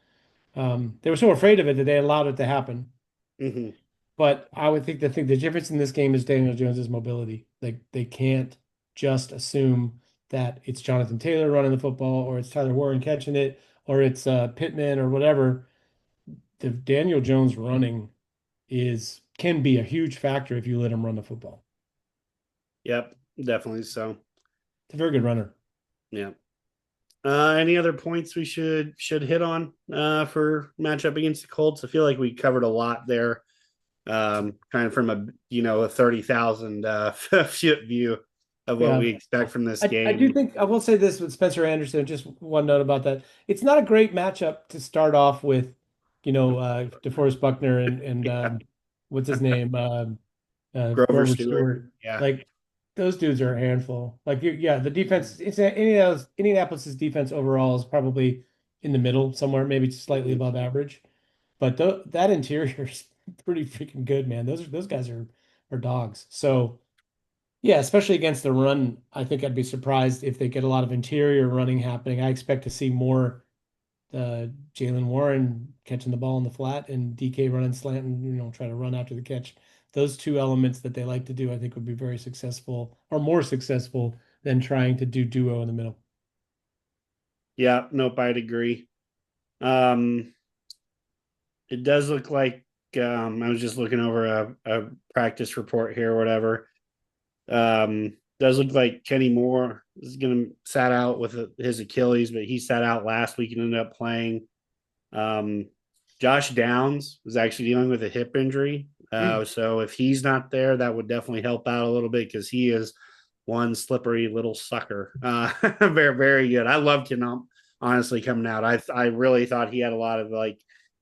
They were so afraid of it that they allowed it to happen. Mhm. But I would think the difference in this game is Daniel Jones's mobility. Like they can't just assume that it's Jonathan Taylor running the football or it's Tyler Warren catching it or it's Pittman or whatever. The Daniel Jones running is can be a huge factor if you let him run the football. Yep. Definitely so. It's a very good runner. Yeah. Any other points we should hit on for matchup against the Colts? I feel like we covered a lot there, kind of from a 30,000 foot view of what Yeah. we expect from this I do game. think I will say this with Spencer Anderson, just one note about that. It's not a great matchup to start off with, DeForest Buckner and Yeah, what's his name? Grover Grover Stewart. Stewart. Yeah. Like those dudes are a handful. Like yeah, the defense, Indianapolis's defense overall is probably in the middle somewhere, maybe slightly Mhm. above average. But that interior is pretty freaking good, man. Those guys are dogs. So yeah, especially against the run, I think I'd be surprised if they get a lot of interior running happening. I expect to see more Jalen Warren catching the ball in the flat and DK running slant and try to run after the catch. Those two elements that they like to do, I think, would be very successful or more successful than trying to do duo in the middle. Yeah, nope, I'd agree. Um, it does look like I was just looking over a practice report here or whatever. Does look like Kenny Moore is going to sat out with his Achilles, but he sat out last week and ended up playing. Um, Josh Downs was actually dealing with a hip injury Mm. So if he's not there, that would definitely help out a little bit because he is one slippery little sucker. Very, very good. I loved him honestly coming out. I really thought he had a lot of like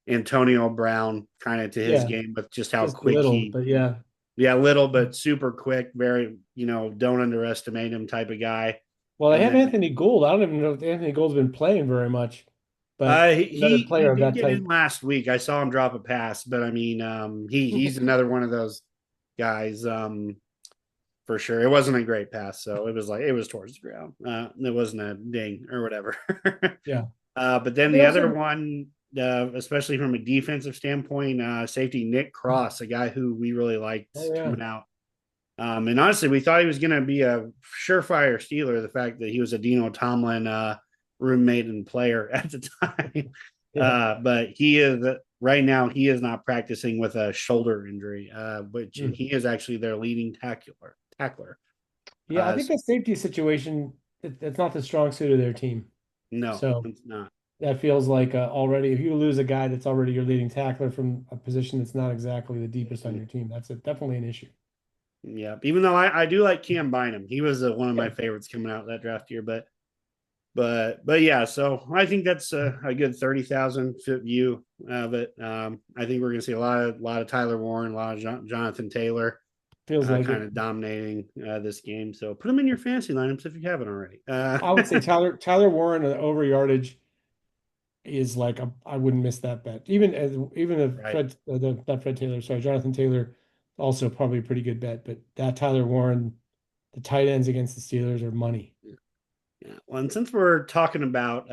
Antonio Brown kind of to his Yeah, game with just how just a quick little, he, but yeah. yeah, little but super quick. Very, don't underestimate him type of guy. Well, they And have then Anthony Gould. I don't even know if Anthony Gould's been playing very much, but another he player of did that get in type. last week. I saw him drop a pass, but I mean, he's another one of those guys. For sure. It wasn't a great pass, so it was like it was towards the ground. It wasn't a ding or whatever. Yeah. But then They the other also, one, especially from a defensive standpoint, safety Nick Cross, a guy who we really liked oh yeah. coming out. And honestly, we thought he was going to be a surefire Steeler. The fact that he was a Dino Tomlin roommate and player at the time, Yeah. but he is right now. He is not practicing with a shoulder injury, which and Mm. he is actually their leading tackler. Yeah, I think So that safety situation, it's not the strong suit of their team. no, So it's not. that feels like already, if you lose a guy that's already your leading tackler from a position that's not exactly the deepest on your team, that's definitely an issue. Yeah, even though I do like Cam Bynum, he was one of Yeah, my favorites coming out that draft year. But yeah, so I think that's a good 30,000 foot view of it. I think we're going to see a lot of Tyler Warren, a lot of Jonathan Taylor, feels like kind it. of dominating this game. So put them in your fantasy lineups if you haven't already. I would say Tyler Warren over yardage is like I wouldn't miss that bet. Even if Right. not Fred Taylor, sorry, Jonathan Taylor, also probably a pretty good bet. But that Tyler Warren, the tight ends against the Steelers are money. Yeah. Well, and since we're talking about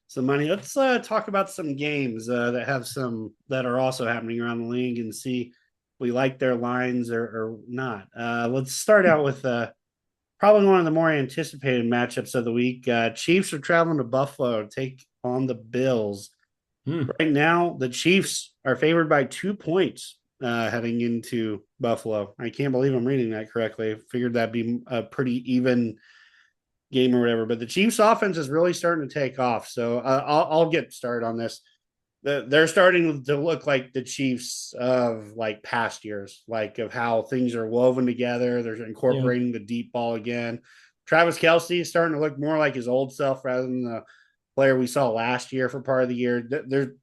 some money, let's talk about some games that have some that are also happening around the league and see if we like their lines or not. Let's start out with probably one of the more anticipated matchups of the week. Chiefs are traveling to Buffalo to take on the Bills. Hmm. Right now, the Chiefs are favored by 2 points heading into Buffalo. I can't believe I'm reading that correctly. I figured that'd be a pretty even game or whatever. But the Chiefs' offense is really starting to take off. So I'll get started on this. They're starting to look like the Chiefs of like past years, like of how things are woven together. They're Yeah. incorporating the deep ball again. Travis Kelce is starting to look more like his old self rather than the player we saw last year for part of the year.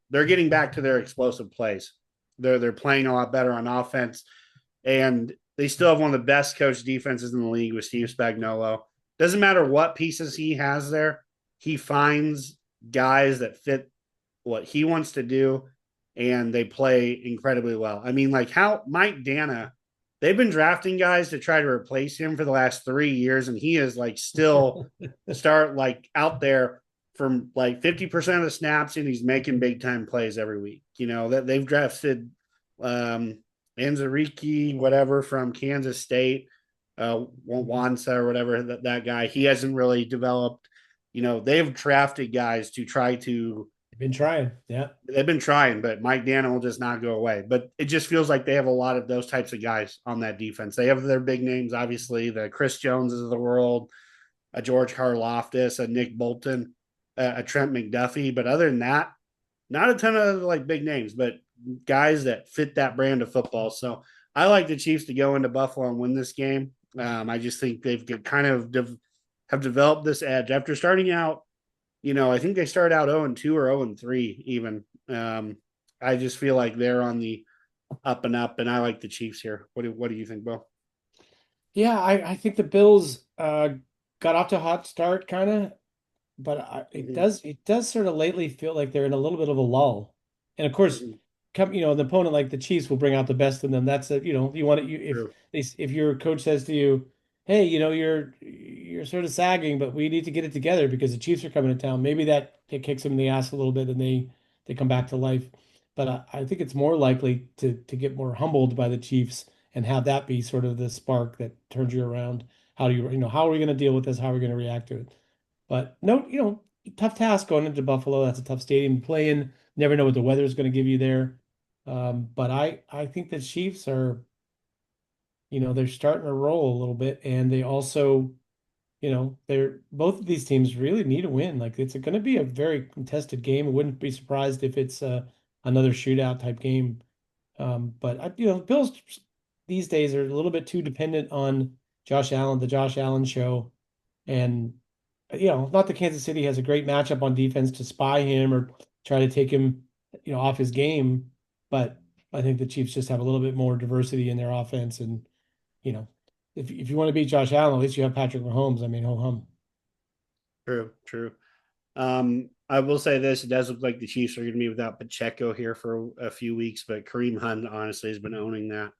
They're getting back to their explosive plays. They're playing a lot better on offense, and they still have one of the best coached defenses in the league with Steve Spagnuolo. Doesn't matter what pieces he has there, he finds guys that fit what he wants to do, and they play incredibly well. I mean, like how Mike Dana, they've been drafting guys to try to replace him for the last 3 years, and he is like still start like out there from like 50% of the snaps, and he's making big time plays every week. That they've drafted Anzariki, whatever, from Kansas State, Wansa or whatever, that guy. He hasn't really developed. They've drafted guys to try to. They've been trying. Yeah. They've been trying, but Mike Dana will just not go away. But it just feels like they have a lot of those types of guys on that defense. They have their big names, obviously, the Chris Joneses of the world, a George Karlaftis, a Nick Bolton, a Trent McDuffie. But other than that, not a ton of like big names, but guys that fit that brand of football. So I like the Chiefs to go into Buffalo and win this game. I just think they've kind of have developed this edge after starting out. I think they started out 0-2 or 0-3 even. I just feel like they're on the up and up, and I like the Chiefs here. What do you think, Bo? Yeah, I think the Bills got off to a hot start, kind of, but Mm-hmm. it does sort of lately feel like they're in a little bit of a lull. And of course, Mm-hmm. an opponent like the Chiefs will bring out the best in them. That's you want it. True. If your coach says to you, "Hey, you're sort of sagging, but we need to get it together because the Chiefs are coming to town." Maybe that it kicks them in the ass a little bit, and they come back to life. But I think it's more likely to get more humbled by the Chiefs and have that be sort of the spark that turns you around. How do how are we going to deal with this? How are we going to react to it? But no, tough task going into Buffalo. That's a tough stadium to play in. Never know what the weather is going to give you there. But I think the Chiefs are, they're starting to roll a little bit, and they also, they're both of these teams really need a win. Like it's going to be a very contested game. I wouldn't be surprised if it's another shootout type game. Bills these days are a little bit too dependent on Josh Allen, the Josh Allen show. And, not that Kansas City has a great matchup on defense to spy him or try to take him, off his game. But I think the Chiefs just have a little bit more diversity in their offense. And, you know, if you want to beat Josh Allen, at least you have Patrick Mahomes. I mean, ho hum. True, true. I will say this: it does look like the Chiefs are going to be without Pacheco here for a few weeks, but Kareem Hunt honestly has been owning that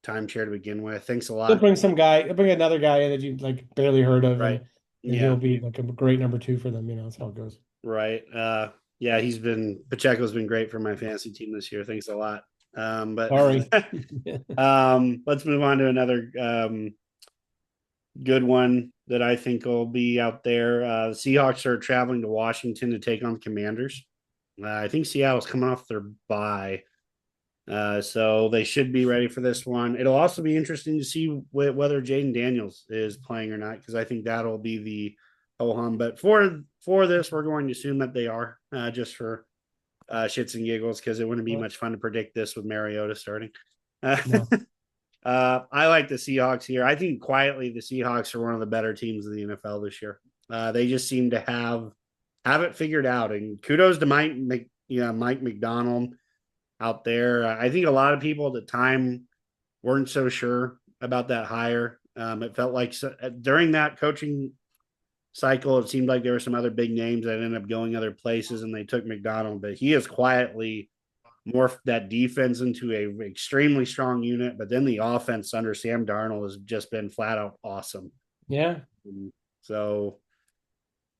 timeshare to begin with. Thanks a They'll lot. bring some guy, they'll bring another guy in that you like barely heard of, Right. and he'll Yeah. be like a great number two for them. That's how it goes. Right. Yeah, Pacheco's been great for my fantasy team this year. Thanks a lot. But Sorry. let's move on to another good one that I think will be out there. The Seahawks are traveling to Washington to take on the Commanders. I think Seattle's coming off their bye. So they should be ready for this one. It'll also be interesting to see whether Jaden Daniels is playing or not, because I think that'll be the ho hum. But for this, we're going to assume that they are, just for shits and giggles, because it wouldn't be much fun to predict this with Mariota starting. Uh, No. I like the Seahawks here. I think quietly the Seahawks are one of the better teams in the NFL this year. They just seem to have it figured out. And kudos to Mike McDonald out there. I think a lot of people at the time weren't so sure about that hire. It felt like during that coaching cycle, it seemed like there were some other big names that ended up going other places, and they took McDonald. But he has quietly morphed that defense into a extremely strong unit. But then the offense under Sam Darnold has just been flat out awesome. Yeah. So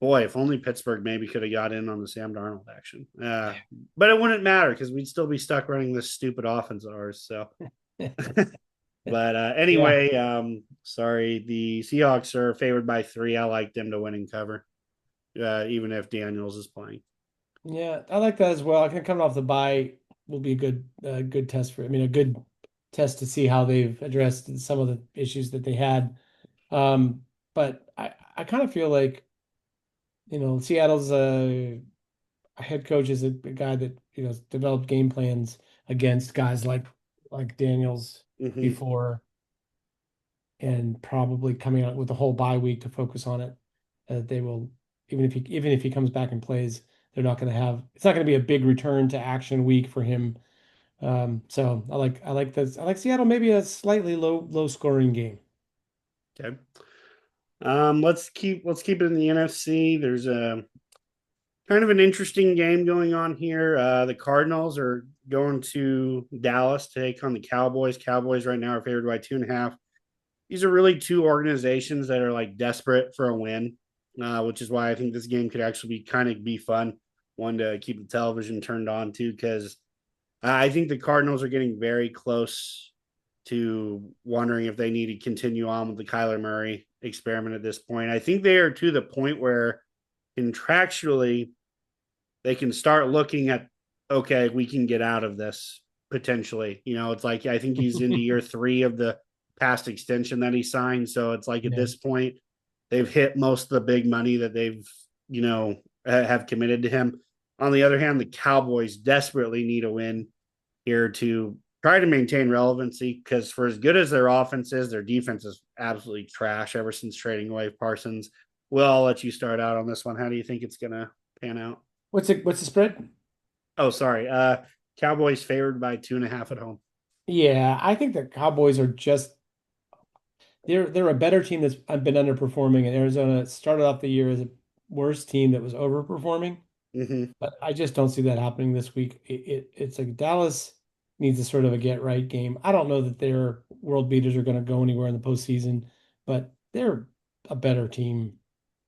boy, if only Pittsburgh maybe could have got in on the Sam Darnold action. But it wouldn't matter because we'd still be stuck running this stupid offense of ours. So, but Yeah. anyway, sorry. The Seahawks are favored by 3. I like them to win and cover, even if Daniels is playing. Yeah, I like that as well. I think coming off the bye will be a good test a good test to see how they've addressed some of the issues that they had. But I kind of feel like, Seattle's a head coach is a guy that, developed game plans against guys like Daniels Mm-hmm. before, and probably coming out with a whole bye week to focus on it. They will, even if he comes back and plays, they're not going to have. It's not going to be a big return to action week for him. So I like this. I like Seattle, maybe a slightly low scoring game. Okay. Let's keep it in the NFC. There's a kind of an interesting game going on here. The Cardinals are going to Dallas to take on the Cowboys. Cowboys right now are favored by 2.5. These are really two organizations that are like desperate for a win, which is why I think this game could actually be fun. One to keep the television turned on to, because I think the Cardinals are getting very close to wondering if they need to continue on with the Kyler Murray experiment at this point. I think they are to the point where contractually they can start looking at, okay, we can get out of this potentially. It's like I think he's into year 3 of the past extension that he signed. So it's like at Yeah. this point, they've hit most of the big money that they've, have committed to him. On the other hand, the Cowboys desperately need a win here to try to maintain relevancy, because for as good as their offense is, their defense is absolutely trash ever since trading away Parsons. Well, I'll let you start out on this one. How do you think it's going to pan out? What's the spread? Oh, sorry. Cowboys favored by 2.5 at home. Yeah, I think the Cowboys are just they're a better team that's been underperforming, and Arizona started off the year as a worse team that was overperforming. Mm-hmm. But I just don't see that happening this week. It's like Dallas needs a sort of a get right game. I don't know that their world beaters are going to go anywhere in the postseason, but they're a better team.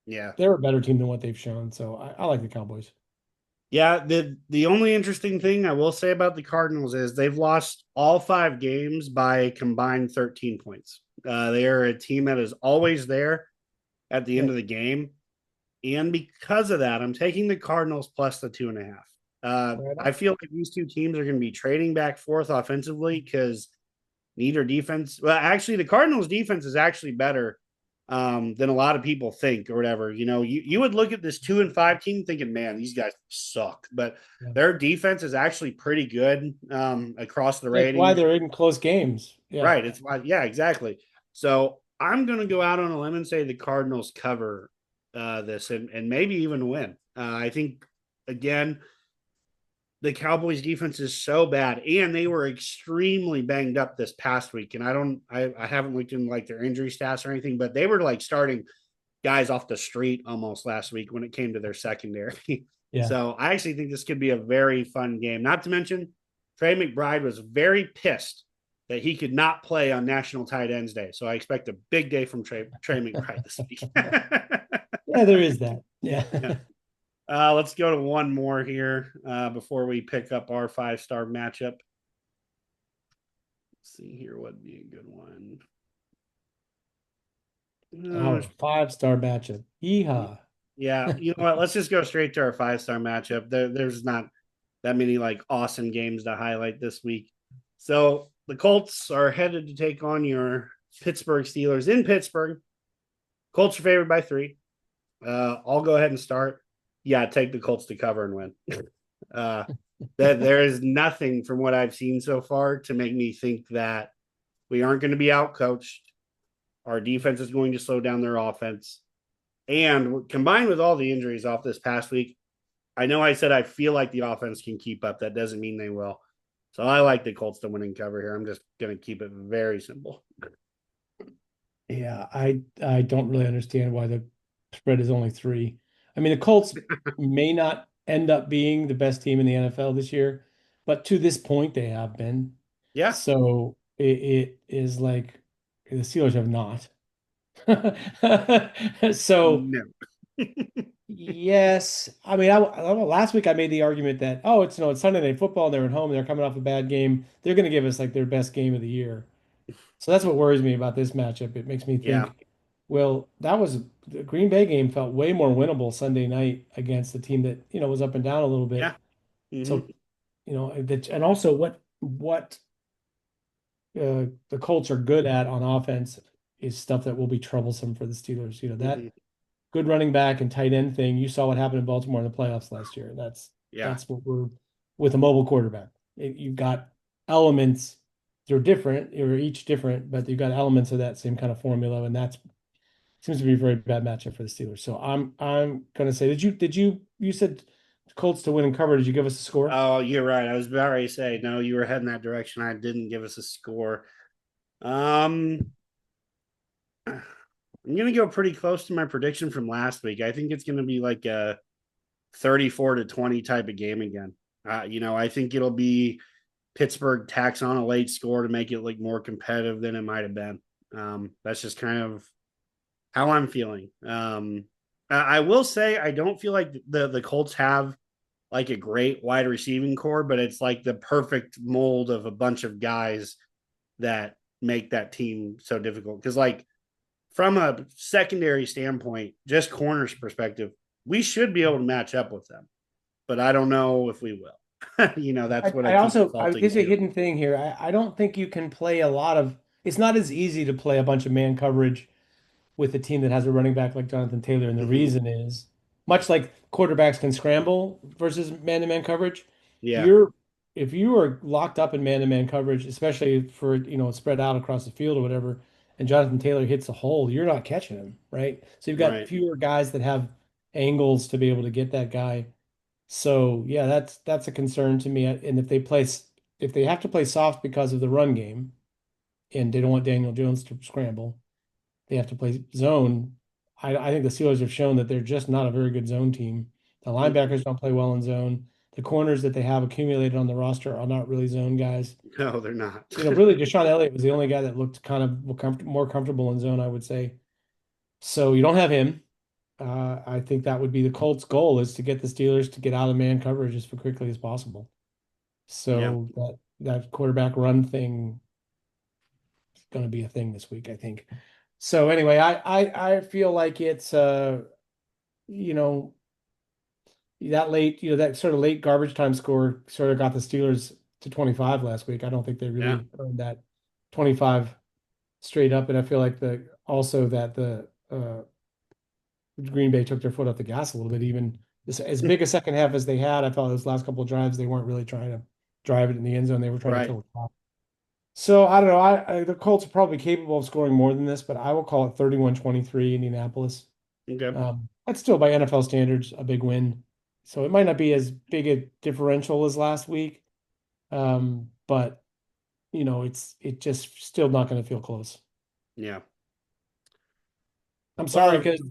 Yeah. They're a better team than what they've shown. So I like the Cowboys. Yeah, the only interesting thing I will say about the Cardinals is they've lost all 5 games by a combined 13 points. They are a team that is always there at the end Yeah. of the game, and because of that, I'm taking the Cardinals plus the 2.5. Right I on. feel like these two teams are going to be trading back forth offensively because neither defense. Well, actually, the Cardinals' defense is actually better than a lot of people think or whatever. You would look at this 2-5 team thinking, man, these guys suck, but Yeah. their defense is actually pretty good across the Like why ratings. they're in close games. Yeah. Right. Yeah, exactly. So I'm going to go out on a limb and say the Cardinals cover this and maybe even win. I think, again, the Cowboys defense is so bad and they were extremely banged up this past week. And I haven't looked in like their injury stats or anything, but they were like starting guys off the street almost last week when it came to their secondary. Yeah. So I actually think this could be a very fun game. Not to mention, Trey McBride was very pissed that he could not play on National Tight Ends Day. So I expect a big day from Trey McBride this week. Yeah, there is that. Yeah. Yeah. Let's go to one more here before we pick up our 5-star matchup. Let's see here what would be a good one. Oh, 5-star matchup. Yeehaw. Yeah, you know what? Let's just go straight to our 5-star matchup. There's not that many like awesome games to highlight this week. So the Colts are headed to take on your Pittsburgh Steelers in Pittsburgh. Colts are favored by 3. I'll go ahead and start. Yeah, take the Colts to cover and win. That there is nothing from what I've seen so far to make me think that we aren't going to be outcoached. Our defense is going to slow down their offense. And combined with all the injuries off this past week, I know I said I feel like the offense can keep up. That doesn't mean they will. So I like the Colts to win and cover here. I'm just going to keep it very simple. Yeah, I don't really understand why the spread is only 3. I mean, the Colts may not end up being the best team in the NFL this year, but to this point they have been. Yeah. So it is like the Steelers have not. So No. yes, I mean, last week I made the argument that it's Sunday Night Football and they're at home and they're coming off a bad game. They're going to give us like their best game of the year. So that's what worries me about this matchup. It makes me Yeah. think, well, the Green Bay game felt way more winnable Sunday night against the team that, was up and down a little Yeah. bit. Mm-hmm. So, and also what the Colts are good at on offense is stuff that will be troublesome for the Steelers. That Mm-hmm. good running back and tight end thing. You saw what happened in Baltimore in the playoffs last year. Yeah. That's what we're with a mobile quarterback. You've got elements. They're different. They're each different, but you've got elements of that same kind of formula, and that seems to be a very bad matchup for the Steelers. So I'm gonna say, you said Colts to win and cover? Did you give us a score? Oh, you're right. I was about ready to say, no, you were heading that direction. I didn't give us a score. I'm going to go pretty close to my prediction from last week. I think it's going to be like a 34-20 type of game again. I think it'll be Pittsburgh tacks on a late score to make it look more competitive than it might have been. That's just kind of how I'm feeling. I will say I don't feel like the Colts have like a great wide receiving core, but it's like the perfect mold of a bunch of guys that make that team so difficult. Because like from a secondary standpoint, just corners perspective, we should be able to match up with them, but I don't know if we will. That's what I keep defaulting there's a to. hidden thing here. I don't think you can play a lot of. It's not as easy to play a bunch of man coverage with a team that has a running back like Jonathan Taylor. And the Mhm. reason is much like quarterbacks can scramble versus man-to-man coverage, Yeah, you're if you are locked up in man-to-man coverage, especially for, spread out across the field or whatever, and Jonathan Taylor hits a hole, you're not catching him, right? So you've got right. fewer guys that have angles to be able to get that guy. So yeah, that's a concern to me. And if they have to play soft because of the run game and they don't want Daniel Jones to scramble, they have to play zone. I think the Steelers have shown that they're just not a very good zone team. The Mhm. linebackers don't play well in zone. The corners that they have accumulated on the roster are not really zone guys. No, they're not. Really, Deshaun Elliott was the only guy that looked kind of more comfortable in zone, I would say. So you don't have him. I think that would be the Colts' goal is to get the Steelers to get out of man coverage as quickly as possible. Yeah, So that quarterback run thing is going to be a thing this week, I think. So anyway, I feel like it's you know, that sort of late garbage time score sort of got the Steelers to 25 last week. I don't think they yeah, really earned that 25 straight up, and I feel like the also that the uh, Green Bay took their foot off the gas a little bit. Even as big a second half as they had, I thought those last couple of drives they weren't really trying to drive it in the end zone. They were trying to Right. kill the clock. So I don't know. The Colts are probably capable of scoring more than this, but I will call it 31-23 Indianapolis. Okay. That's still by NFL standards a big win. So it might not be as big a differential as last week, but it just still not going to feel close. Yeah. I'm sorry Well, because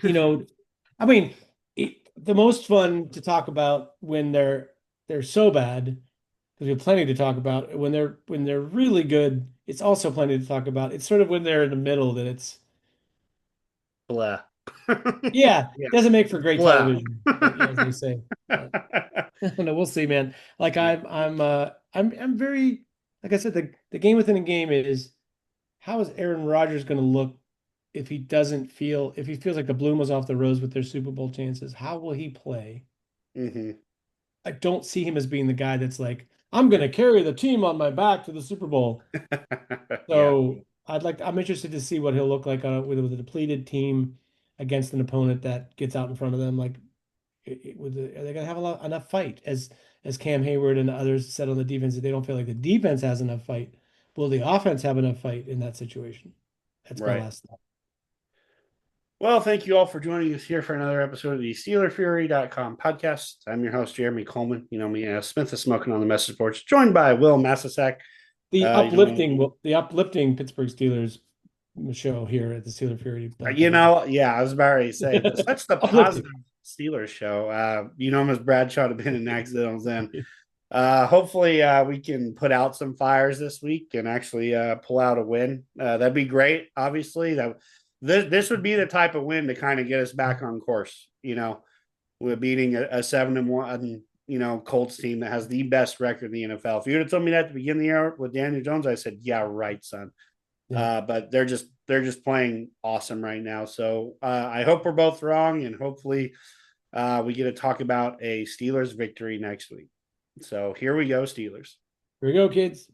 you know, I mean, the most fun to talk about when they're so bad because we have plenty to talk about. When they're really good, it's also plenty to talk about. It's sort of when they're in the middle that it's blah. yeah, Yeah. doesn't make for great Blah. television, as they say. But no, we'll see, man. Like I'm very like I said, the game within a game is how is Aaron Rodgers going to look if he feels like the bloom was off the rose with their Super Bowl chances? How will he play? Hmm. I don't see him as being the guy that's like, I'm going to carry the team on my back to the Super Bowl. Yeah. So I'm interested to see what he'll look like with a depleted team against an opponent that gets out in front of them. Like, are they going to have enough fight as Cam Hayward and others said on the defense that they don't feel like the defense has enough fight? Will the offense have enough fight in that situation? That's my Right. last thought. Well, thank you all for joining us here for another episode of the SteelerFury.com podcast. I'm your host, Jeremy Kohlman. You know me as Smith is Smoking on the Message Boards, joined by Will Masisak. The uplifting Pittsburgh Steelers show here at the Yeah, I was about to say this. That's the Uplifting. positive Steelers show. You know him as Bradshaw to been an accidental then. Hopefully, we can put out some fires this week and actually pull out a win. That'd be great. Obviously, this would be the type of win to kind of get us back on course. We're beating a 7-1, Colts team that has the best record in the NFL. If you would have told me that at the beginning of the year with Daniel Jones, I said, "Yeah, right, son." Yeah. But they're just playing awesome right now. So I hope we're both wrong, and hopefully we get to talk about a Steelers victory next week. So here we go, Steelers. Here we go, kids.